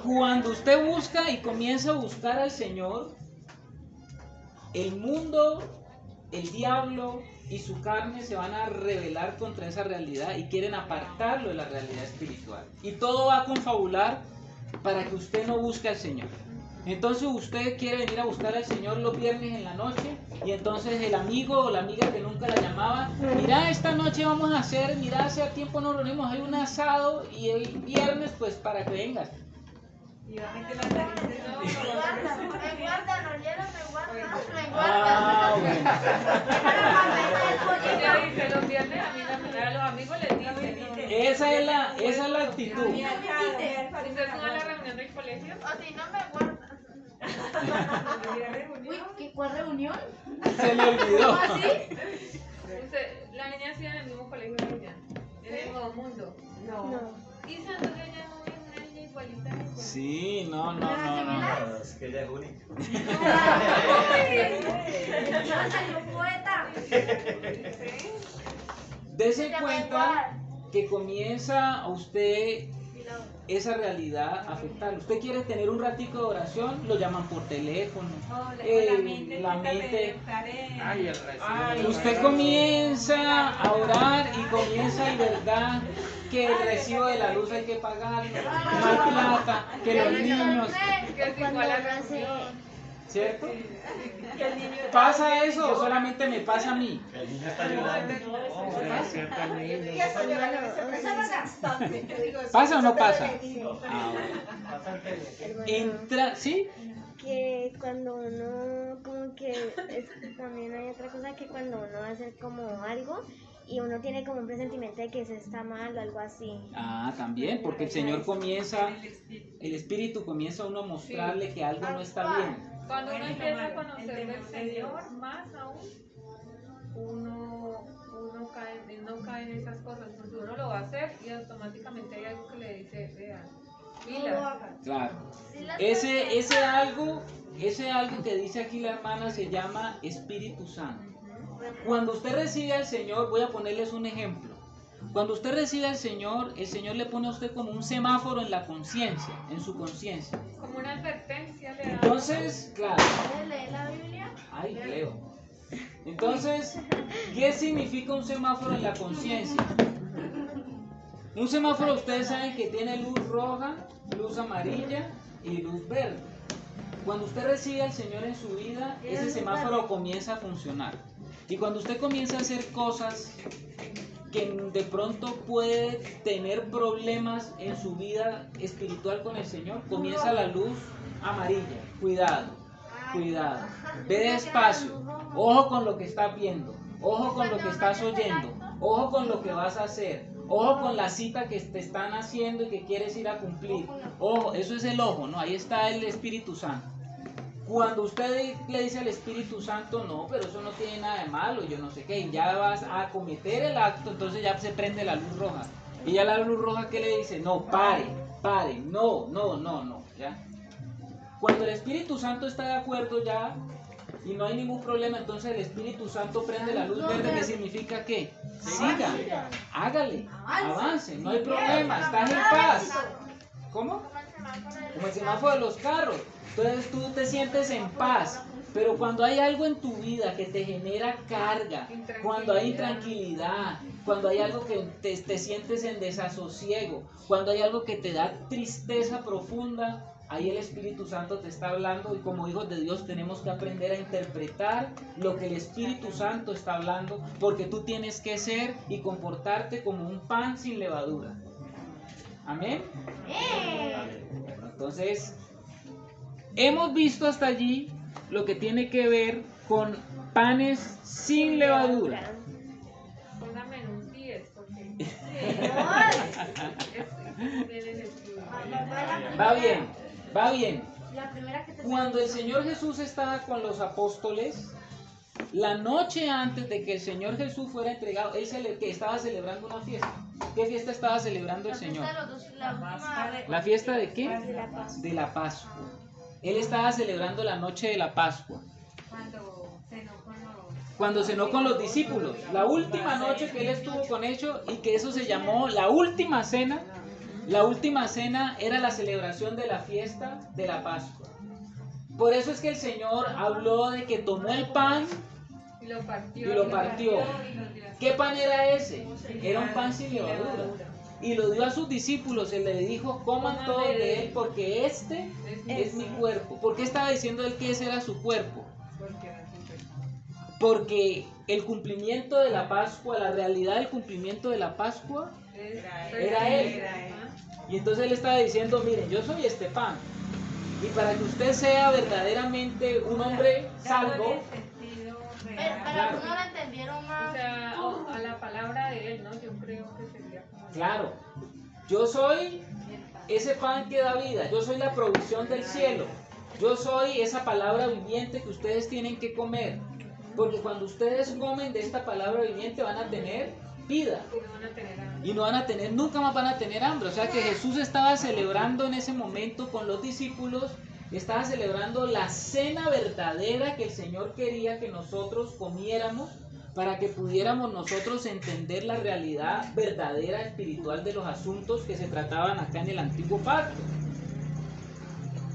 Cuando usted busca y comienza a buscar al Señor, el mundo, el diablo y su carne se van a rebelar contra esa realidad y quieren apartarlo de la realidad espiritual. Y todo va a confabular para que usted no busque al Señor. Entonces usted quiere venir a buscar al Señor los viernes en la noche y entonces el amigo o la amiga que nunca la llamaba, mira, esta noche vamos a hacer, mira, hace tiempo nos reunimos, hay un asado y el viernes pues para que vengas. Y va a meter las narices. Ah, bueno. Ella dice, los viernes a los amigos les dice. Esa es la actitud. ¿Ustedes no van a la reunión del colegio? O si no me guardan. Uy, ¿cuál reunión? Se le olvidó. ¿Cómo así? La niña hacía en el mismo colegio que ella, en el Nuevo Mundo. No. Y Sandra ya no es una niña igualita a ella. Sí, no. Es que ella es única. Salió poeta. Dese cuenta que comienza a usted esa realidad a afectar. Usted quiere tener un ratico de oración, lo llaman por teléfono. La mente. Ay, el recibo. Usted comienza a orar y comienza y verdad que el recibo de la luz hay que pagarlo, no hay plata, que los niños. Que es igual a la reunión. ¿cierto? Que el niño ¿Pasa eso o solamente me pasa a mí? El niño está llorando. Y eso llorar en ese preciso instante. Yo digo, eso ¿Pasa o no se te pasa? bendigo. Ah, bueno. Pasa el teléfono. Hermano, Entra, ¿sí? que cuando uno, como que también hay otra cosa que cuando uno hace como algo y uno tiene como un presentimiento de que eso está mal o algo así. Ah, también, porque el Señor comienza, el Espíritu comienza a uno a mostrarle que algo no está bien. Cuando uno empieza a conocer del Señor, más aún, uno cae en esas cosas, porque uno lo va a hacer y automáticamente hay algo que le dice, vean, pilas. Claro. Sí, las Ese algo que dice aquí la hermana se llama Espíritu Santo. Cuando usted recibe al Señor, voy a ponerles un ejemplo. Cuando usted recibe al Señor, el Señor le pone a usted como un semáforo en la conciencia, en su conciencia. Como una advertencia le da. Entonces, claro, ¿Puedes leer la Biblia? ay, Leo. Entonces, ¿qué significa un semáforo en la conciencia? Un semáforo, ustedes saben que tiene luz roja, luz amarilla y luz verde. Cuando usted recibe al Señor en su vida, ese semáforo comienza a funcionar. Y cuando usted comienza a hacer cosas que de pronto puede tener problemas en su vida espiritual con el Señor, comienza la luz amarilla. Cuidado, cuidado. Ve despacio. Ojo con lo que estás viendo. Ojo con lo que estás oyendo. Ojo con lo que vas a hacer. Ojo con la cita que te están haciendo y que quieres ir a cumplir. Ojo, eso es el ojo, ¿no? Ahí está el Espíritu Santo. Cuando usted le dice al Espíritu Santo, no, pero eso no tiene nada de malo, yo no sé qué, y ya vas a cometer el acto, entonces ya se prende la luz roja. Y ya la luz roja, ¿qué le dice? No, pare, no, ¿ya? Cuando el Espíritu Santo está de acuerdo ya, y no hay ningún problema, entonces el Espíritu Santo prende la luz verde, ¿qué significa qué? Siga, hágale, avance, no hay problema, estás en paz. ¿Cómo? Como el semáforo de los carros. Entonces tú te sientes en paz. Pero cuando hay algo en tu vida que te genera carga, cuando hay intranquilidad, cuando hay algo que te sientes en desasosiego, cuando hay algo que te da tristeza profunda, ahí el Espíritu Santo te está hablando y como hijos de Dios tenemos que aprender a interpretar lo que el Espíritu Santo está hablando, porque tú tienes que ser y comportarte como un pan sin levadura. Amén. Entonces, hemos visto hasta allí lo que tiene que ver con panes sin levadura. Póngame en un 10, porque Va bien. La primera que te Cuando el Señor Jesús estaba con los apóstoles, la noche antes de que el Señor Jesús fuera entregado, que estaba celebrando una fiesta. ¿Qué fiesta estaba celebrando el Señor? ¿La fiesta de qué? De la Pascua. Él estaba celebrando la noche de la Pascua. Cuando cenó con los discípulos. La última noche que él estuvo con ellos y que eso se llamó la última cena. La última cena era la celebración de la fiesta de la Pascua. Por eso es que el Señor habló de que tomó el pan y lo partió. ¿Qué pan era ese? Era un pan sin levadura. Y lo dio a sus discípulos, él le dijo, coman todos de él porque este es mi cuerpo. ¿Por qué estaba diciendo él que ese era su cuerpo? Porque el cumplimiento de la Pascua, la realidad del cumplimiento de la Pascua era él. Y entonces él estaba diciendo, miren, yo soy este pan. Y para que usted sea verdaderamente un hombre salvo, Pero algunos lo entendieron más. O sea, a la palabra de él, ¿no? Yo creo que sería como... claro, yo soy ese pan que da vida, yo soy la provisión del cielo, yo soy esa palabra viviente que ustedes tienen que comer, porque cuando ustedes comen de esta palabra viviente van a tener vida y no van a tener, nunca más van a tener hambre. O sea que Jesús estaba celebrando en ese momento con los discípulos, estaba celebrando la cena verdadera que el Señor quería que nosotros comiéramos para que pudiéramos nosotros entender la realidad verdadera espiritual de los asuntos que se trataban acá en el antiguo pacto.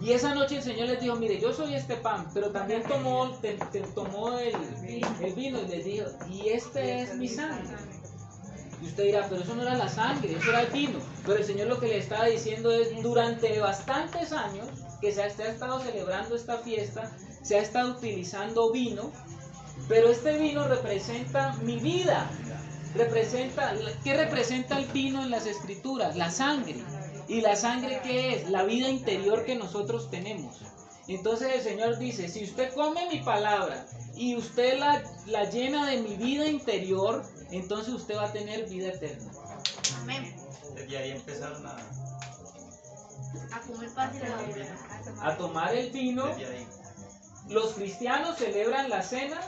Y esa noche el Señor les dijo, mire, yo soy este pan, pero también tomó el vino y les dijo, y este es mi sangre. Y usted dirá, pero eso no era la sangre, eso era el vino. Pero el Señor lo que le estaba diciendo es, durante bastantes años que se ha estado celebrando esta fiesta, se ha estado utilizando vino, pero este vino representa mi vida. ¿Qué representa el vino en las escrituras? La sangre. ¿Y la sangre qué es? La vida interior que nosotros tenemos. Entonces el Señor dice, si usted come mi palabra y usted la llena de mi vida interior, entonces usted va a tener vida eterna. Amén. Desde ahí empezaron A comer pan y levadura. A tomar el vino. desde ahí. Los cristianos celebran la cena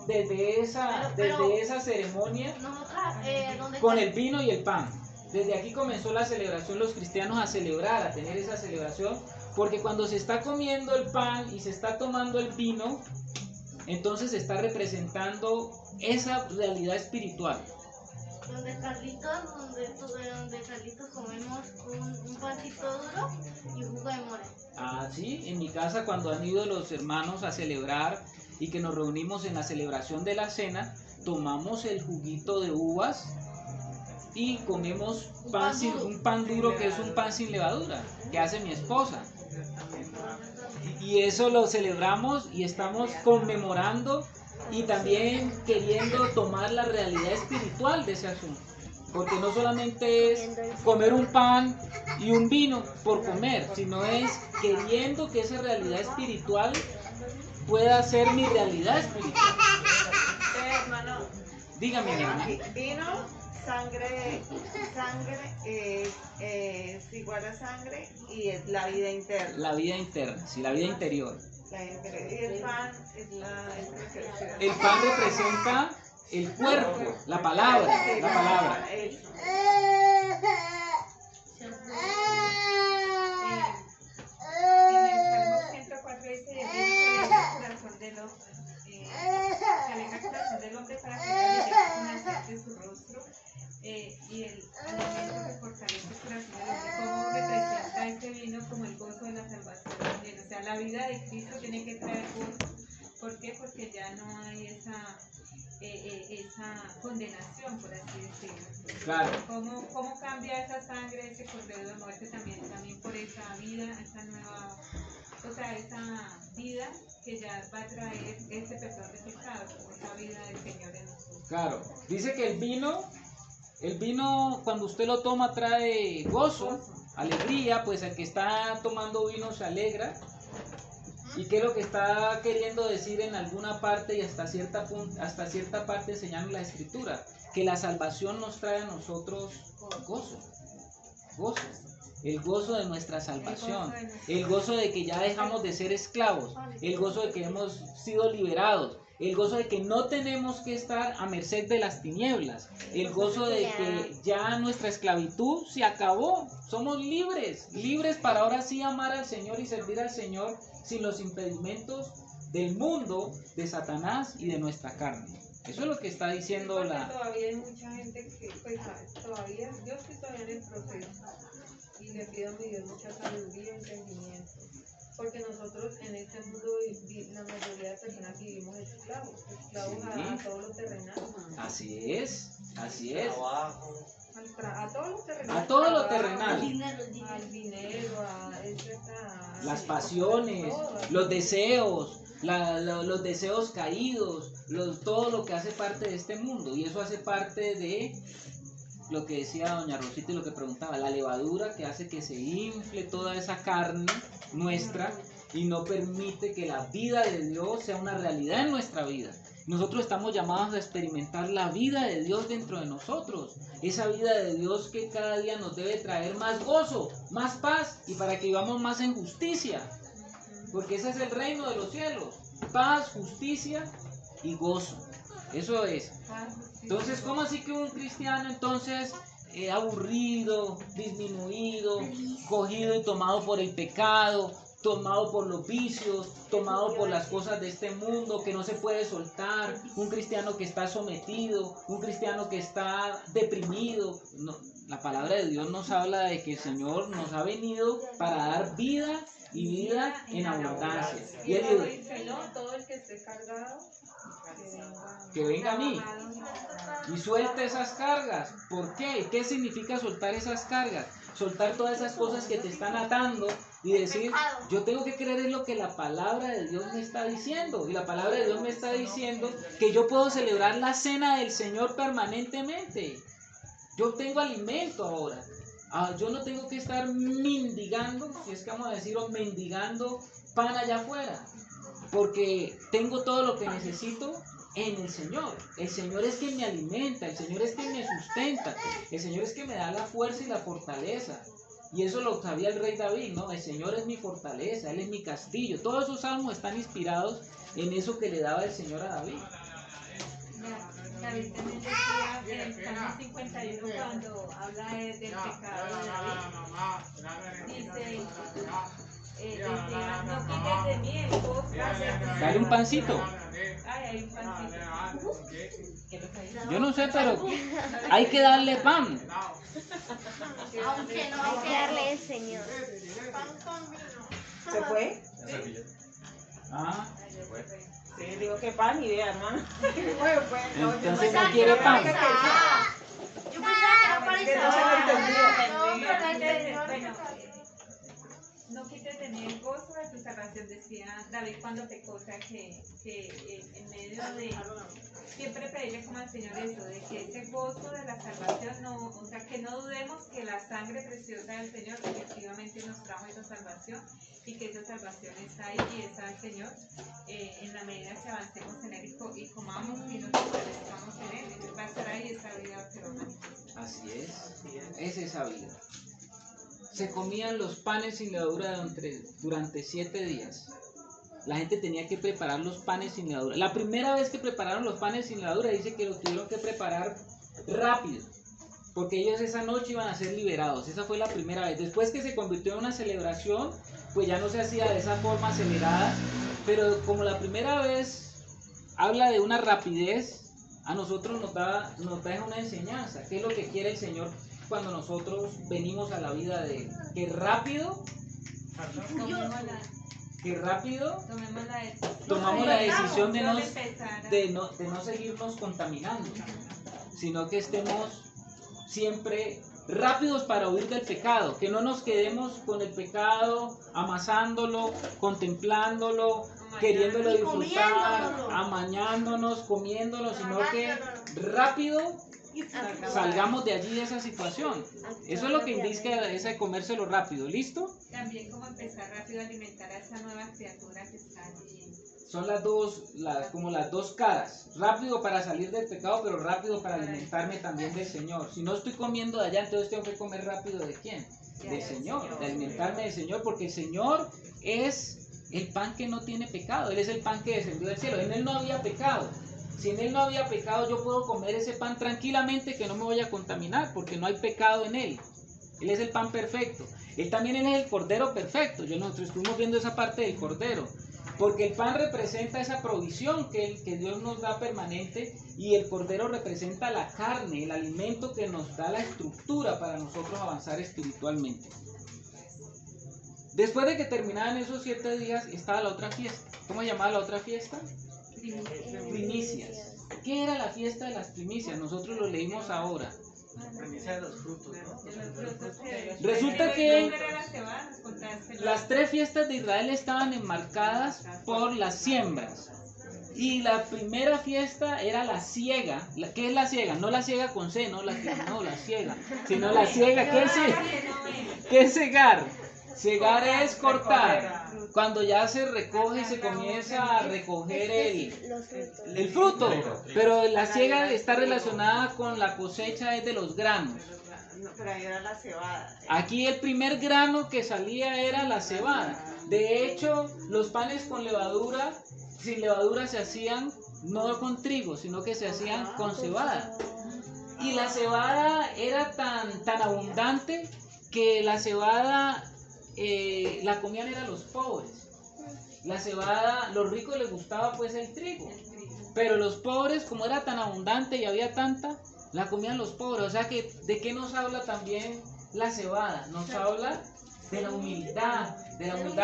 desde esa ceremonia Nosotras, ¿dónde con está? el vino y el pan. Desde aquí comenzó la celebración, los cristianos a celebrar, a tener esa celebración, porque cuando se está comiendo el pan y se está tomando el vino, entonces se está representando esa realidad espiritual. Donde Carlitos comemos un pancito duro y jugo de mora. Ah, sí, en mi casa cuando han ido los hermanos a celebrar y que nos reunimos en la celebración de la cena, tomamos el juguito de uvas y comemos un pan duro que es un pan sin levadura, que hace mi esposa. Y eso lo celebramos y estamos conmemorando y también queriendo tomar la realidad espiritual de ese asunto. Porque no solamente es comer un pan y un vino por comer, sino es queriendo que esa realidad espiritual pueda ser mi realidad espiritual. Hermano, Dígame, hermana. vino, sangre es igual a sangre y es la vida interna. La vida interna, sí, la vida interior. La interna. Y el pan es El pan representa el cuerpo, la palabra, la palabra. Eso. En el Salmo 104 dice, Dios se alegra el corazón del hombre para que haga brillar con aceite su rostro, y el alimento que fortalece el corazón del hombre. ¿Cómo representa este vino como el gozo de la salvación también? O sea, la vida de Cristo tiene que traer gozo. ¿Por qué? Porque ya no hay esa condenación, por así decirlo. Claro. ¿Cómo cambia esa sangre, ese cordero de muerte también por esa vida, esa nueva, o sea, esa vida que ya va a traer ese perdón de pecados, esa vida del Señor en nosotros? Claro. Dice que el vino cuando usted lo toma trae gozo, alegría, pues el que está tomando vino se alegra. ¿Y qué es lo que está queriendo decir en alguna parte y hasta cierta parte enseñando la escritura? Que la salvación nos trae a nosotros gozo. El gozo de nuestra salvación, el gozo de que ya dejamos de ser esclavos, el gozo de que hemos sido liberados, el gozo de que no tenemos que estar a merced de las tinieblas, el gozo de que ya nuestra esclavitud se acabó, somos libres para ahora sí amar al Señor y servir al Señor sin los impedimentos del mundo, de Satanás y de nuestra carne. Eso es lo que está diciendo Porque la... todavía hay mucha gente que, pues, todavía, yo estoy todavía en el proceso y le pido a mi Dios mucha sabiduría y entendimiento. Porque nosotros en este mundo, la mayoría de personas vivimos esclavos Sí. a todo lo terrenal. Así es. Trabajo. A todo lo terrenal. A todo lo Al terrenal. dinero, Las pasiones, los deseos, los deseos caídos, todo lo que hace parte de este mundo. Y eso hace parte de lo que decía doña Rosita y lo que preguntaba, la levadura que hace que se infle toda esa carne nuestra y no permite que la vida de Dios sea una realidad en nuestra vida. Nosotros estamos llamados a experimentar la vida de Dios dentro de nosotros, esa vida de Dios que cada día nos debe traer más gozo, más paz y para que vivamos más en justicia, porque ese es el reino de los cielos, paz, justicia y gozo. Eso es. Entonces, ¿cómo así que un cristiano entonces aburrido, disminuido, cogido y tomado por el pecado, tomado por los vicios, tomado por las cosas de este mundo, que no se puede soltar, un cristiano que está sometido, un cristiano que está deprimido? No, la palabra de Dios nos habla de que el Señor nos ha venido para dar vida y vida en abundancia. Y él dice, no, todo el que esté cargado, que venga a mí y suelte esas cargas. ¿Por qué? ¿Qué significa soltar esas cargas? Soltar todas esas cosas que te están atando y decir, yo tengo que creer en lo que la palabra de Dios me está diciendo. Y la palabra de Dios me está diciendo que yo puedo celebrar la cena del Señor permanentemente. Yo tengo alimento ahora. Yo no tengo que estar mendigando, si es que vamos a decir, o mendigando pan allá afuera. Porque tengo todo lo que necesito en el Señor. El Señor es quien me alimenta, el Señor es quien me sustenta, el Señor es quien me da la fuerza y la fortaleza. Y eso lo sabía el rey David, ¿no? El Señor es mi fortaleza, Él es mi castillo. Todos esos salmos están inspirados en eso que le daba el Señor a David. David también decía en el Salmo 51 cuando habla del pecado de David, dice, decía, no quites de mí el gozo. Dale un pancito. Ay, hay un pancito. Yo no sé, pero hay que darle pan. Aunque no Hay que darle el Señor. ¿Se fue? Ah, Sí, digo que pan, idea, hermano. entonces no quiere pan. Yo pensaba que era parizada. Bueno, no quites de mí el gozo de tu salvación, decía David cuando pecó, o sea que en medio de siempre pedirle como al Señor eso, de que ese gozo de la salvación, no, o sea que no dudemos que la sangre preciosa del Señor efectivamente nos trajo esa salvación y que esa salvación está ahí y está el Señor en la medida que avancemos en él y comamos y nos fortalezcamos en él, va a estar ahí esa vida que va a manifestar. Así es esa vida. Se comían los panes sin levadura durante 7 días. La gente tenía que preparar los panes sin levadura. La primera vez que prepararon los panes sin levadura dice que los tuvieron que preparar rápido, porque ellos esa noche iban a ser liberados. Esa fue la primera vez. Después que se convirtió en una celebración, pues ya no se hacía de esa forma acelerada, pero como la primera vez habla de una rapidez, a nosotros nos deja una enseñanza. ¿Qué es lo que quiere el Señor cuando nosotros venimos a la vida de Él? Que rápido tomamos la decisión de no seguirnos contaminando, sino que estemos siempre rápidos para huir del pecado, que no nos quedemos con el pecado amasándolo, contemplándolo, queriéndolo disfrutar, amañándonos, comiéndolo, sino que rápido salgamos de allí de esa situación. Eso es lo que indica ese comérselo rápido. ¿Listo? También como empezar rápido a alimentar a esa nueva criatura que está allí. Son como las dos caras. Rápido para salir del pecado, pero rápido para alimentarme también del Señor. Si no estoy comiendo de allá, entonces tengo que comer rápido ¿de quién? Del Señor, de alimentarme del Señor, porque el Señor es el pan que no tiene pecado. Él es el pan que descendió del cielo. En Él no había pecado. Si en Él no había pecado, yo puedo comer ese pan tranquilamente, que no me voy a contaminar, porque no hay pecado en Él. Él es el pan perfecto. Él también es el cordero perfecto. Nosotros estuvimos viendo esa parte del cordero. Porque el pan representa esa provisión que Dios nos da permanente, y el cordero representa la carne, el alimento que nos da la estructura para nosotros avanzar espiritualmente. Después de que terminaban esos 7 días, estaba la otra fiesta. ¿Cómo se llamaba la otra fiesta? Primicias. ¿Qué era la fiesta de las primicias? Nosotros lo leímos ahora. Premisa de los frutos, ¿no? Resulta que las 3 fiestas de Israel estaban enmarcadas por las siembras. Y la primera fiesta era la siega. ¿Qué es la siega? No la siega con C, no la siega. Sino la siega. ¿Qué es segar? Segar es cortar. Cuando ya se recoge, se comienza a recoger el fruto. Pero la siega está relacionada con la cosecha de los granos. Pero ahí era la cebada. Aquí el primer grano que salía era la cebada. De hecho, los panes con levadura, sin levadura se hacían no con trigo, sino que se hacían con cebada. Y la cebada era tan abundante que la cebada la comían eran los pobres. La cebada, los ricos les gustaba pues el trigo, pero los pobres, como era tan abundante y había tanta, la comían los pobres. O sea que, ¿de qué nos habla también la cebada? Nos habla de la humildad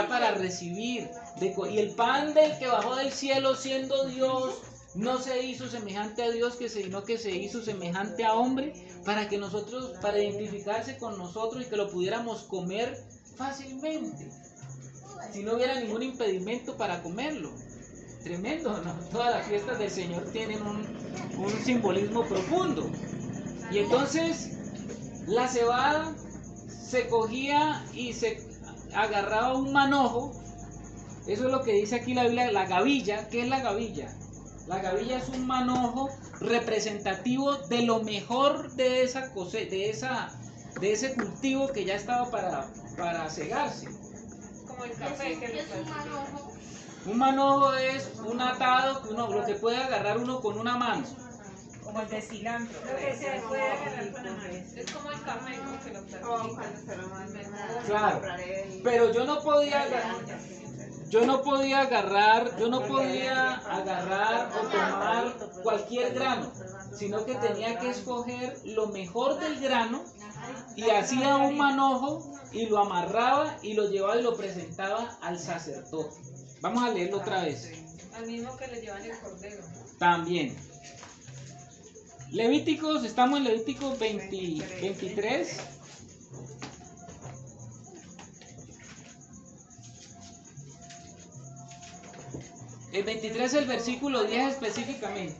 para recibir. Y el pan del que bajó del cielo siendo Dios, no se hizo semejante a Dios, sino que se hizo semejante a hombre, para que nosotros, para identificarse con nosotros y que lo pudiéramos comer fácilmente. si no hubiera ningún impedimento para comerlo. Tremendo, ¿no? Todas las fiestas del Señor tienen un simbolismo profundo. Y entonces la cebada se cogía y se agarraba un manojo. Eso es lo que dice aquí la Biblia, la gavilla. ¿Qué es la gavilla? La gavilla es un manojo representativo de lo mejor de esa de ese cultivo que ya estaba para cegarse. Como el café que Es un manojo. Un manojo es un atado que lo que puede agarrar uno con una mano. Como el de cilantro. Lo que se puede agarrar con la mano. Es como el café, ¿no? Que lo O clasifican. cuando se lo mandan a Claro, comprar el- pero yo no podía agarrar o tomar cualquier grano, sino que tenía que escoger lo mejor del grano y hacía un manojo y lo amarraba y lo llevaba y lo presentaba al sacerdote. Vamos a leerlo otra vez. Al mismo que le llevan el cordero. También. Levíticos, estamos en Levíticos 23. El 23, el versículo 10 específicamente.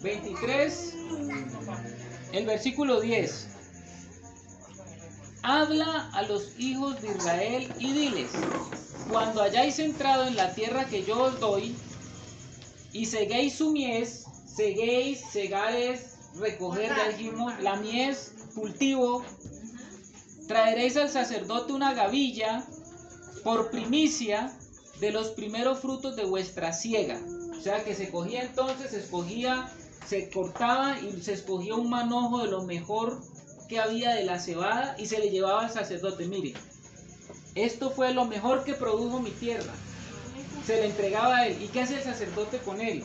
23, el versículo 10. Habla a los hijos de Israel y diles: cuando hayáis entrado en la tierra que yo os doy, y seguéis su mies, segares, recoger, ya dijimos, la mies, cultivo, traeréis al sacerdote una gavilla por primicia de los primeros frutos de vuestra siega. O sea que se cogía entonces, se cortaba y se escogía un manojo de lo mejor que había de la cebada y se le llevaba al sacerdote. Mire, esto fue lo mejor que produjo mi tierra. Se le entregaba a él. ¿Y qué hace el sacerdote con él?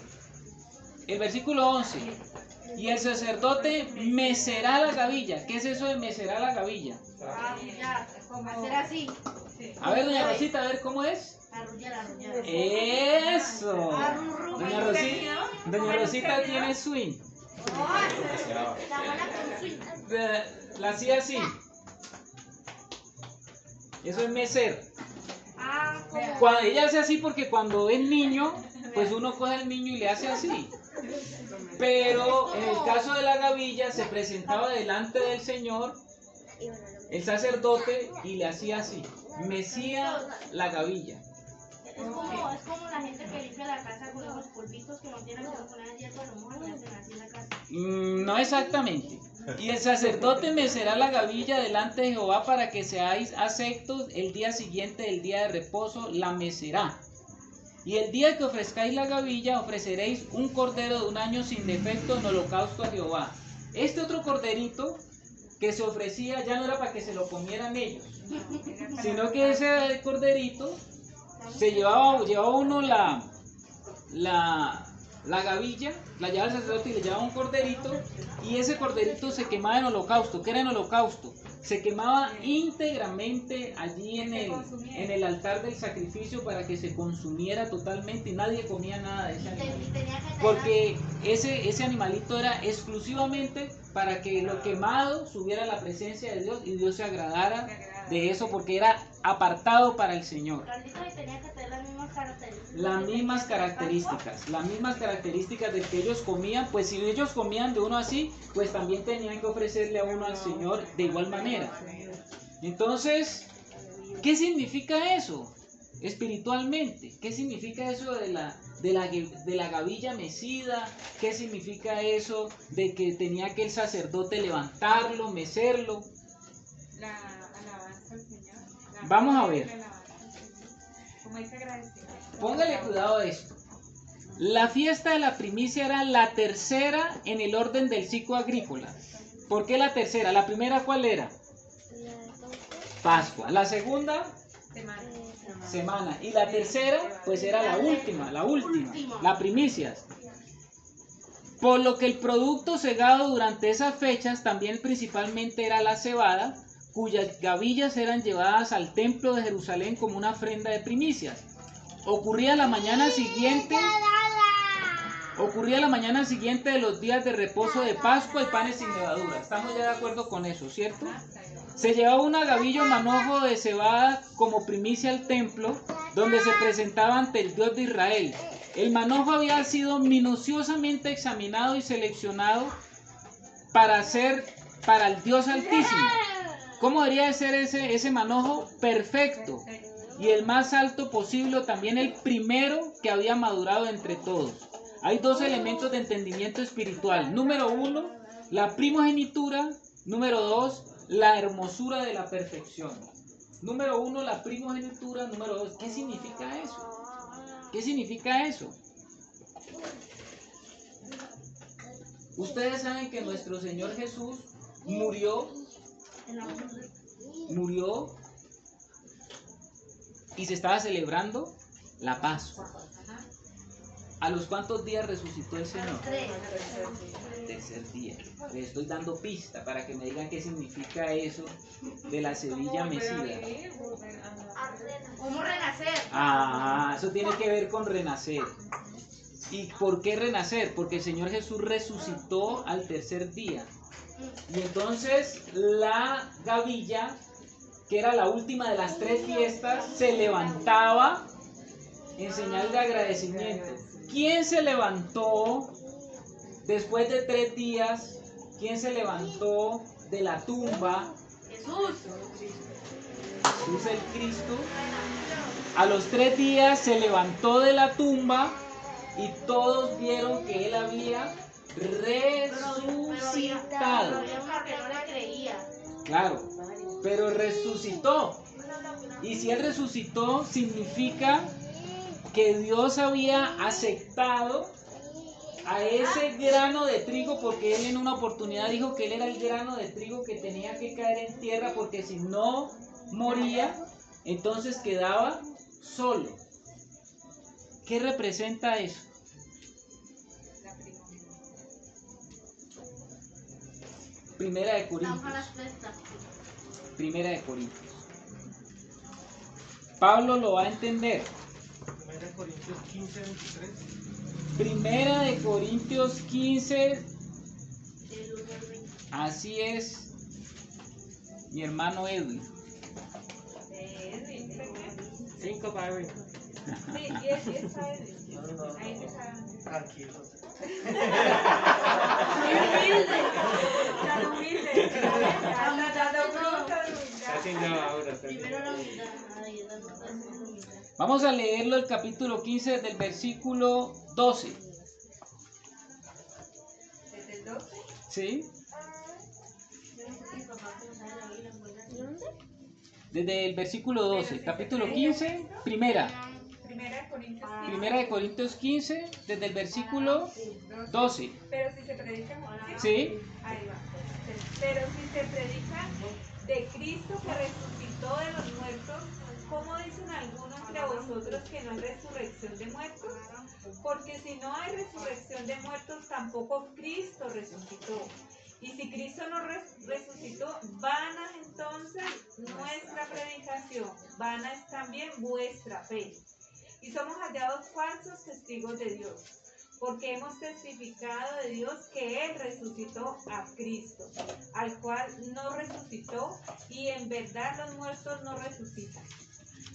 El versículo 11. Y el sacerdote mecerá la gavilla. ¿Qué es eso de mecerá la gavilla? Arrullar, como hacer así. A ver, doña Rosita, a ver cómo es. Arrullar. Eso. Doña Rosita tiene swing. La buena con swing. La hacía así. Eso es mecer. Como Cuando ella hace así porque cuando es niño, pues uno coge al niño y le hace así. Pero en el caso de la gavilla se presentaba delante del Señor el sacerdote y le hacía así. Mecía la gavilla. es como la gente que limpia la casa con esos polvitos que no tienen que poner el hierro, lo mojan y hacen así en la casa. No exactamente. Y el sacerdote mecerá la gavilla delante de Jehová para que seáis aceptos el día siguiente del día de reposo, la mecerá. Y el día que ofrezcáis la gavilla, ofreceréis un cordero de un año sin defecto en holocausto a Jehová. Este otro corderito que se ofrecía ya no era para que se lo comieran ellos, sino que ese corderito se llevaba uno la gavilla, la llevaba el sacerdote y le llevaba un corderito, y ese corderito se quemaba en holocausto. ¿Qué era en holocausto? Se quemaba íntegramente allí en el altar del sacrificio para que se consumiera totalmente y nadie comía nada de ese animalito. Porque ese animalito era exclusivamente para que lo quemado subiera a la presencia de Dios y Dios se agradara de eso, porque era apartado para el Señor. Tenía que tener las mismas características. Las mismas características de que ellos comían. Pues si ellos comían de uno así, pues también tenían que ofrecerle a uno al Señor de igual manera. Entonces, ¿qué significa eso espiritualmente? ¿Qué significa eso de la gavilla mecida? ¿Qué significa eso de que tenía que el sacerdote levantarlo, mecerlo? La alabanza al Señor. Vamos a ver. Como ese agradecimiento. Póngale cuidado a esto. La fiesta de la primicia era la tercera en el orden del ciclo agrícola. ¿Por qué la tercera? ¿La primera cuál era? Pascua. La segunda, semana. Y la tercera, pues era la última, la primicias. Por lo que el producto segado durante esas fechas también principalmente era la cebada, cuyas gavillas eran llevadas al templo de Jerusalén como una ofrenda de primicias. Ocurría la mañana siguiente de los días de reposo de Pascua y panes sin levadura. Estamos ya de acuerdo con eso, ¿cierto? Se llevaba una gavilla o manojo de cebada como primicia al templo, donde se presentaba ante el Dios de Israel. El manojo había sido minuciosamente examinado y seleccionado para el Dios Altísimo. ¿Cómo debería de ser ese manojo? Perfecto. Y el más alto posible, también el primero que había madurado entre todos. Hay dos elementos de entendimiento espiritual. Número 1, la primogenitura. Número 2, la hermosura de la perfección. Número 1, la primogenitura. Número 2, ¿qué significa eso? ¿Qué significa eso? Ustedes saben que nuestro Señor Jesús murió y se estaba celebrando la Pascua. ¿A los cuántos días resucitó el Señor? Al tercer día. Les estoy dando pista para que me digan qué significa eso de la Sevilla mecida. ¿Cómo renacer? Ah, eso tiene que ver con renacer. ¿Y por qué renacer? Porque el Señor Jesús resucitó al tercer día. Y entonces la gavilla, que era la última de las 3 fiestas, se levantaba en señal de agradecimiento. ¿Quién se levantó después de 3 días? ¿Quién se levantó de la tumba? Jesús. Jesús el Cristo. A los 3 días se levantó de la tumba y todos vieron que él había resucitado. Claro, pero resucitó. Y si él resucitó, significa que Dios había aceptado a ese grano de trigo, porque él en una oportunidad dijo que él era el grano de trigo que tenía que caer en tierra, porque si no moría, entonces quedaba solo. ¿Qué representa eso? Primera de Corintios. Primera de Corintios. Pablo lo va a entender. Primera de Corintios 15, 23. Primera de Corintios 15. Así es, mi hermano Edwin. 5 para Edwin. Sí, 10 para Edwin. No. Ahí está. Tranquilo. Tan humilde. Anda dando fruto de Está sin humildad. lavadora. Primero la humildad. Ay, esa no puede ser humildad. Vamos a leerlo el capítulo 15 del versículo 12. ¿Desde el 12? ¿Sí? Yo no sé mi papá cómo sabe la Biblia, ¿verdad? Desde el versículo 12, capítulo 15, primera. Primera de Corintios 15. Primera de Corintios 15, desde el versículo 12. Pero si se predica, ¿Sí? ahí va. Pero si se predica de Cristo que resucitó de los muertos, ¿cómo dicen algunos entre vosotros que no hay resurrección de muertos? Porque si no hay resurrección de muertos, tampoco Cristo resucitó. Y si Cristo no resucitó, vana es entonces nuestra predicación, vana es también vuestra fe. Y somos hallados falsos testigos de Dios, porque hemos testificado de Dios que Él resucitó a Cristo, al cual no resucitó, y en verdad los muertos no resucitan.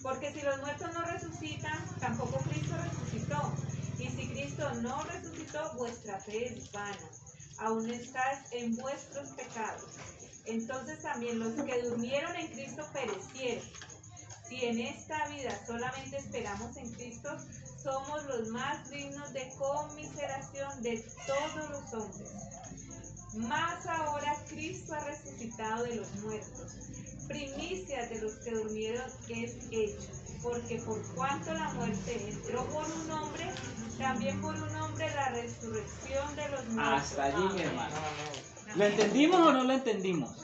Porque si los muertos no resucitan, tampoco Cristo resucitó. Y si Cristo no resucitó, vuestra fe es vana. Aún estáis en vuestros pecados. Entonces también los que durmieron en Cristo perecieron. Si en esta vida solamente esperamos en Cristo, somos los más dignos de conmiseración de todos los hombres. Más ahora Cristo ha resucitado de los muertos. Primicias de los que durmieron es hecho, porque por cuanto la muerte entró por un hombre, también por un hombre la resurrección de los muertos. Hasta allí, mi hermano. ¿Lo entendimos o no lo entendimos?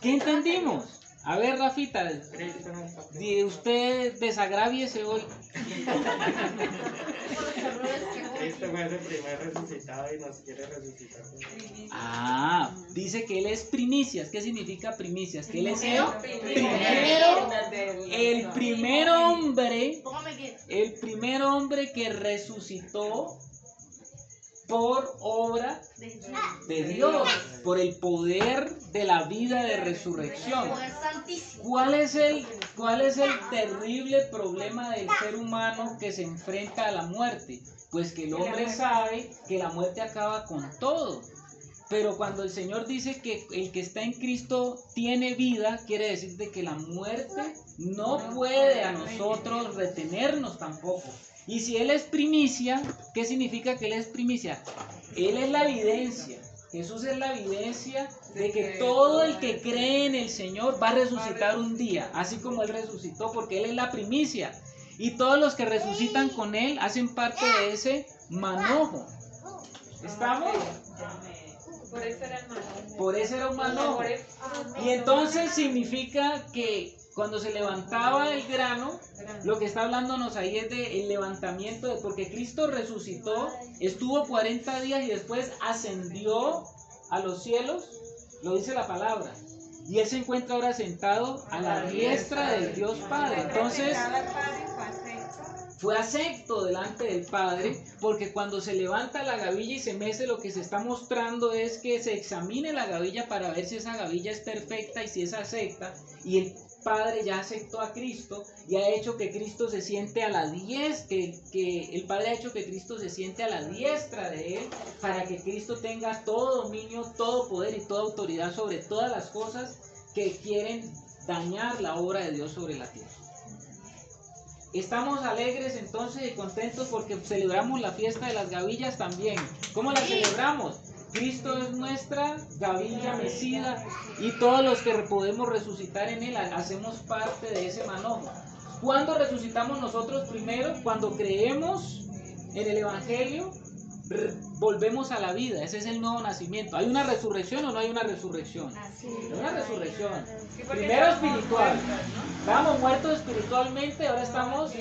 ¿Qué entendimos? A ver, Rafita, usted desagráviese hoy. Cristo fue el primer resucitado y nos quiere resucitar. Ah, dice que él es primicias. ¿Qué significa primicias? Que él es el primer hombre que resucitó por obra de Dios, por el poder de la vida de resurrección. ¿Cuál es el terrible problema del ser humano que se enfrenta a la muerte? Pues que el hombre sabe que la muerte acaba con todo. Pero cuando el Señor dice que el que está en Cristo tiene vida, quiere decir de que la muerte no puede a nosotros retenernos tampoco. Y si Él es primicia, ¿qué significa que Él es primicia? Él es la evidencia. Jesús es la evidencia de que todo el que cree en el Señor va a resucitar un día, así como Él resucitó, porque Él es la primicia. Y todos los que resucitan con Él hacen parte de ese manojo. ¿Estamos? Por eso era el manojo. Por eso era un manojo. Y entonces significa que cuando se levantaba el grano, lo que está hablándonos ahí es del levantamiento, porque Cristo resucitó, estuvo 40 días y después ascendió a los cielos, lo dice la palabra. Y Él se encuentra ahora sentado a la diestra del Dios Padre. Entonces, fue acepto delante del Padre, porque cuando se levanta la gavilla y se mece, lo que se está mostrando es que se examine la gavilla para ver si esa gavilla es perfecta y si es acepta, y el Padre ya aceptó a Cristo y ha hecho que Cristo se siente a la diestra, que el Padre ha hecho que Cristo se siente a la diestra de Él, para que Cristo tenga todo dominio, todo poder y toda autoridad sobre todas las cosas que quieren dañar la obra de Dios sobre la tierra. Estamos alegres entonces y contentos porque celebramos la fiesta de las gavillas también. ¿Cómo la celebramos? Cristo es nuestra gavilla mecida y todos los que podemos resucitar en Él hacemos parte de ese manojo. ¿Cuándo resucitamos nosotros primero? Cuando creemos en el Evangelio, volvemos a la vida. Ese es el nuevo nacimiento. ¿Hay una resurrección o no hay una resurrección? Hay una resurrección. Primero espiritual. Estábamos muertos espiritualmente, ahora estamos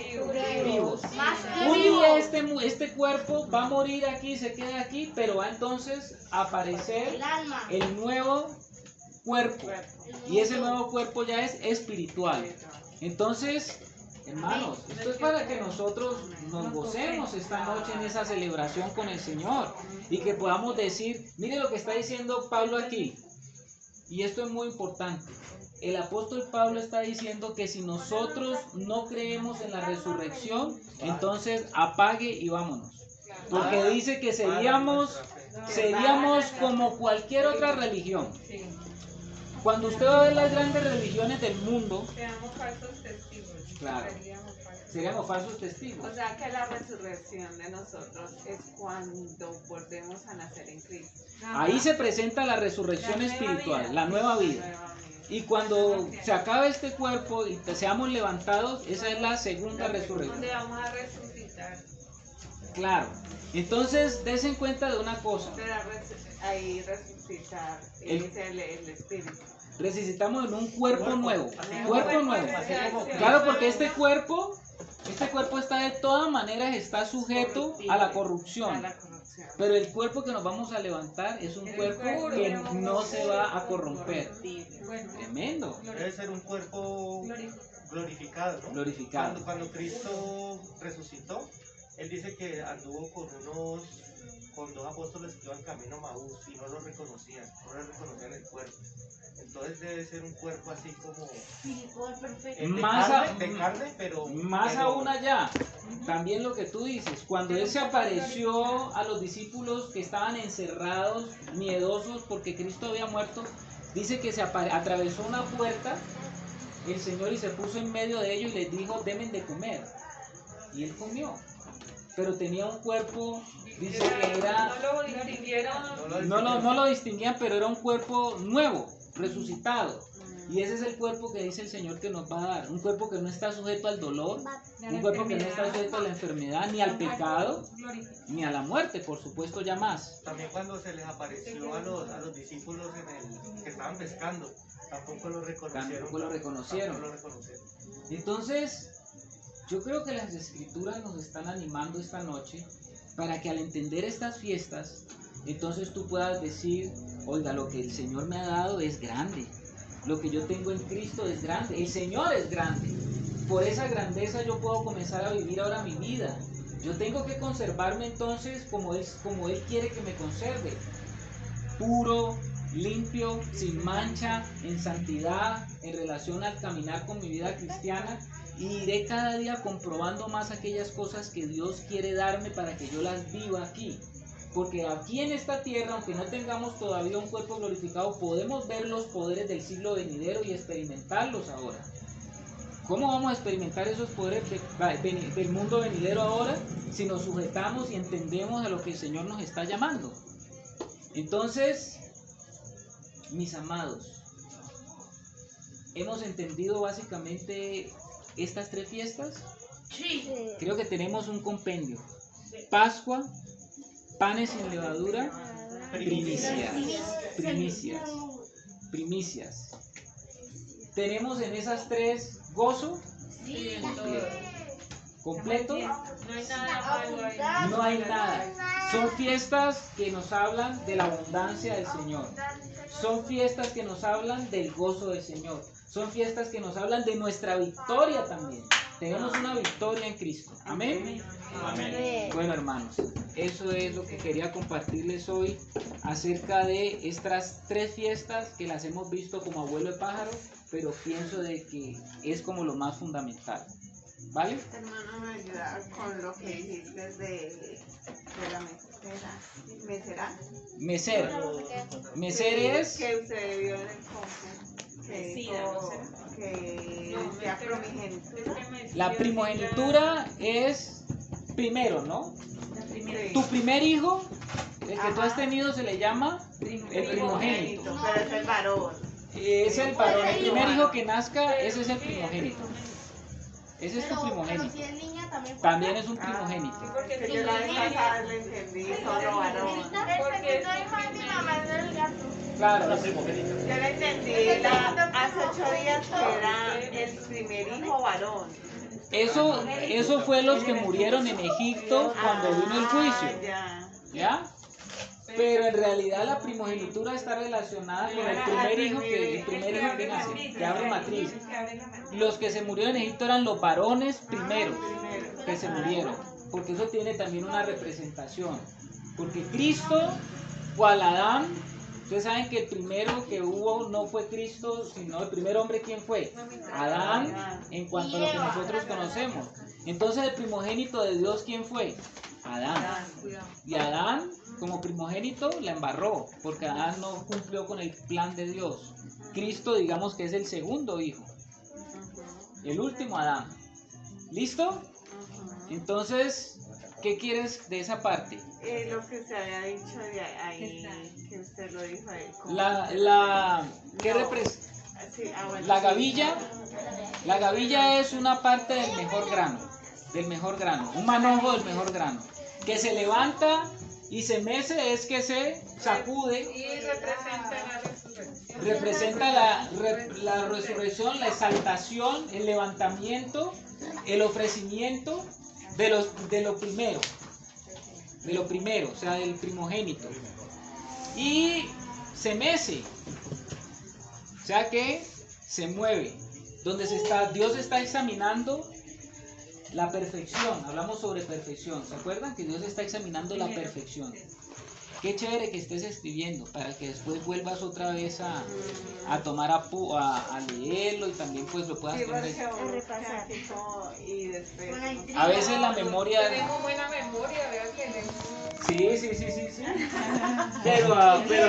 vivos. Un día este cuerpo va a morir aquí, se queda aquí, pero va entonces a aparecer el nuevo cuerpo. Y ese nuevo cuerpo ya es espiritual. Entonces, hermanos, esto es para que nosotros nos gocemos esta noche en esa celebración con el Señor y que podamos decir, mire lo que está diciendo Pablo aquí, y esto es muy importante. El apóstol Pablo está diciendo que si nosotros no creemos en la resurrección, entonces apague y vámonos. Porque dice que seríamos como cualquier otra religión. Cuando usted va a ver las grandes religiones del mundo, Seamos falsos testigos. claro, seríamos falsos testigos. O sea que la resurrección de nosotros es cuando volvemos a nacer en Cristo. Ahí se presenta la resurrección espiritual, la nueva vida. Y cuando se acabe este cuerpo y seamos levantados, esa es la segunda resurrección. Donde vamos a resucitar. Claro. Entonces, dense en cuenta de una cosa. Pero ahí resucitar es el espíritu. Resucitamos en un cuerpo nuevo. Cuerpo nuevo. Claro, porque este cuerpo está de todas maneras está sujeto a la corrupción. Pero el cuerpo que nos vamos a levantar es un cuerpo que no se va a corromper. Tremendo. Debe ser un cuerpo glorificado, ¿no? Glorificado. Cuando Cristo resucitó, Él dice que anduvo con dos apóstoles que iban camino a Maús y no lo reconocían el cuerpo. Entonces debe ser un cuerpo así como de carne, pero aún allá, también lo que tú dices, cuando Él se apareció a los discípulos que estaban encerrados, miedosos porque Cristo había muerto, dice que se atravesó una puerta el Señor y se puso en medio de ellos y les dijo, denme de comer. Y Él comió. Pero tenía un cuerpo, dice que era... No lo distinguieron. No lo distinguían, pero era un cuerpo nuevo, resucitado. Y ese es el cuerpo que dice el Señor que nos va a dar. Un cuerpo que no está sujeto al dolor, un cuerpo que no está sujeto a la enfermedad, ni al pecado, ni a la muerte, por supuesto, ya más. También cuando se les apareció a los discípulos que estaban pescando, tampoco lo reconocieron. Entonces, yo creo que las Escrituras nos están animando esta noche para que al entender estas fiestas, entonces tú puedas decir, oiga, lo que el Señor me ha dado es grande. Lo que yo tengo en Cristo es grande. El Señor es grande. Por esa grandeza yo puedo comenzar a vivir ahora mi vida. Yo tengo que conservarme entonces como él quiere que me conserve. Puro, limpio, sin mancha, en santidad, en relación al caminar con mi vida cristiana. Y iré cada día comprobando más aquellas cosas que Dios quiere darme para que yo las viva aquí. Porque aquí en esta tierra, aunque no tengamos todavía un cuerpo glorificado, podemos ver los poderes del siglo venidero y experimentarlos ahora. ¿Cómo vamos a experimentar esos poderes del mundo venidero ahora si nos sujetamos y entendemos a lo que el Señor nos está llamando? Entonces, mis amados, ¿hemos entendido básicamente estas 3 fiestas? Sí. Creo que tenemos un compendio. Pascua, panes sin levadura, primicias. Tenemos en esas 3 gozo Sí, en todo. completo. No hay nada malo ahí. No hay nada. Son fiestas que nos hablan de la abundancia del Señor. Son fiestas que nos hablan del gozo del Señor. Son fiestas que nos hablan de nuestra victoria también. Tenemos una victoria en Cristo. Amén. Amén. Bueno, hermanos, eso es lo que quería compartirles hoy acerca de estas 3 fiestas que las hemos visto como abuelo de pájaro, pero pienso de que es como lo más fundamental. ¿Vale? Hermano, me ayuda con lo que dijiste de la mesera. Meser. Meser es... Que usted vio en el conjunto. Que dijo que sea primogenitura. La primogenitura es primero, ¿no? Tu primer hijo, el que tú has tenido, se le llama el primogénito. Pero es el varón. Es el varón. El primer hijo que nazca, ese es el primogénito. Ese es tu Pero primogénito. si es niña también. También es un primogénito. Porque Que yo la vez pasada le entendí solo varón. Porque Claro, Yo le entendí hace 8 días que era el primer hijo varón. eso fue los que murieron en Egipto cuando vino el juicio. Ya. ¿Ya? Pero en realidad la primogenitura está relacionada con el primer hijo que nace, que abre matriz. Los que se murieron en Egipto eran los varones primeros que se murieron, porque eso tiene también una representación. Porque Cristo, cual Adán, ustedes saben que el primero que hubo no fue Cristo, sino el primer hombre, ¿quién fue? Adán, en cuanto a lo que nosotros conocemos. Entonces el primogénito de Dios, ¿quién fue? Adán. Y Adán, como primogénito, la embarró, porque Adán no cumplió con el plan de Dios. Cristo, digamos que es el segundo hijo, el último Adán. ¿Listo? Entonces, ¿qué quieres de esa parte? Lo que se había dicho de ahí, que usted lo dijo ahí. ¿Qué No. representa? Sí, bueno, La sí. gavilla. La gavilla es una parte del mejor grano, un manojo del mejor grano, que se levanta y se mece, es que se sacude. y representa la resurrección. Representa la resurrección, la exaltación, el levantamiento, el ofrecimiento de lo primero, o sea, del primogénito. Y se mece, o sea que se mueve. Dios está examinando la perfección. Hablamos sobre perfección. ¿Se acuerdan que Dios está examinando la perfección? Qué chévere que estés escribiendo para que después vuelvas otra vez a tomar a leerlo y también pues lo puedas Sí, tener. porque repasar. y después. A veces la memoria... Tenemos buena memoria, vea que leemos. Sí. Pero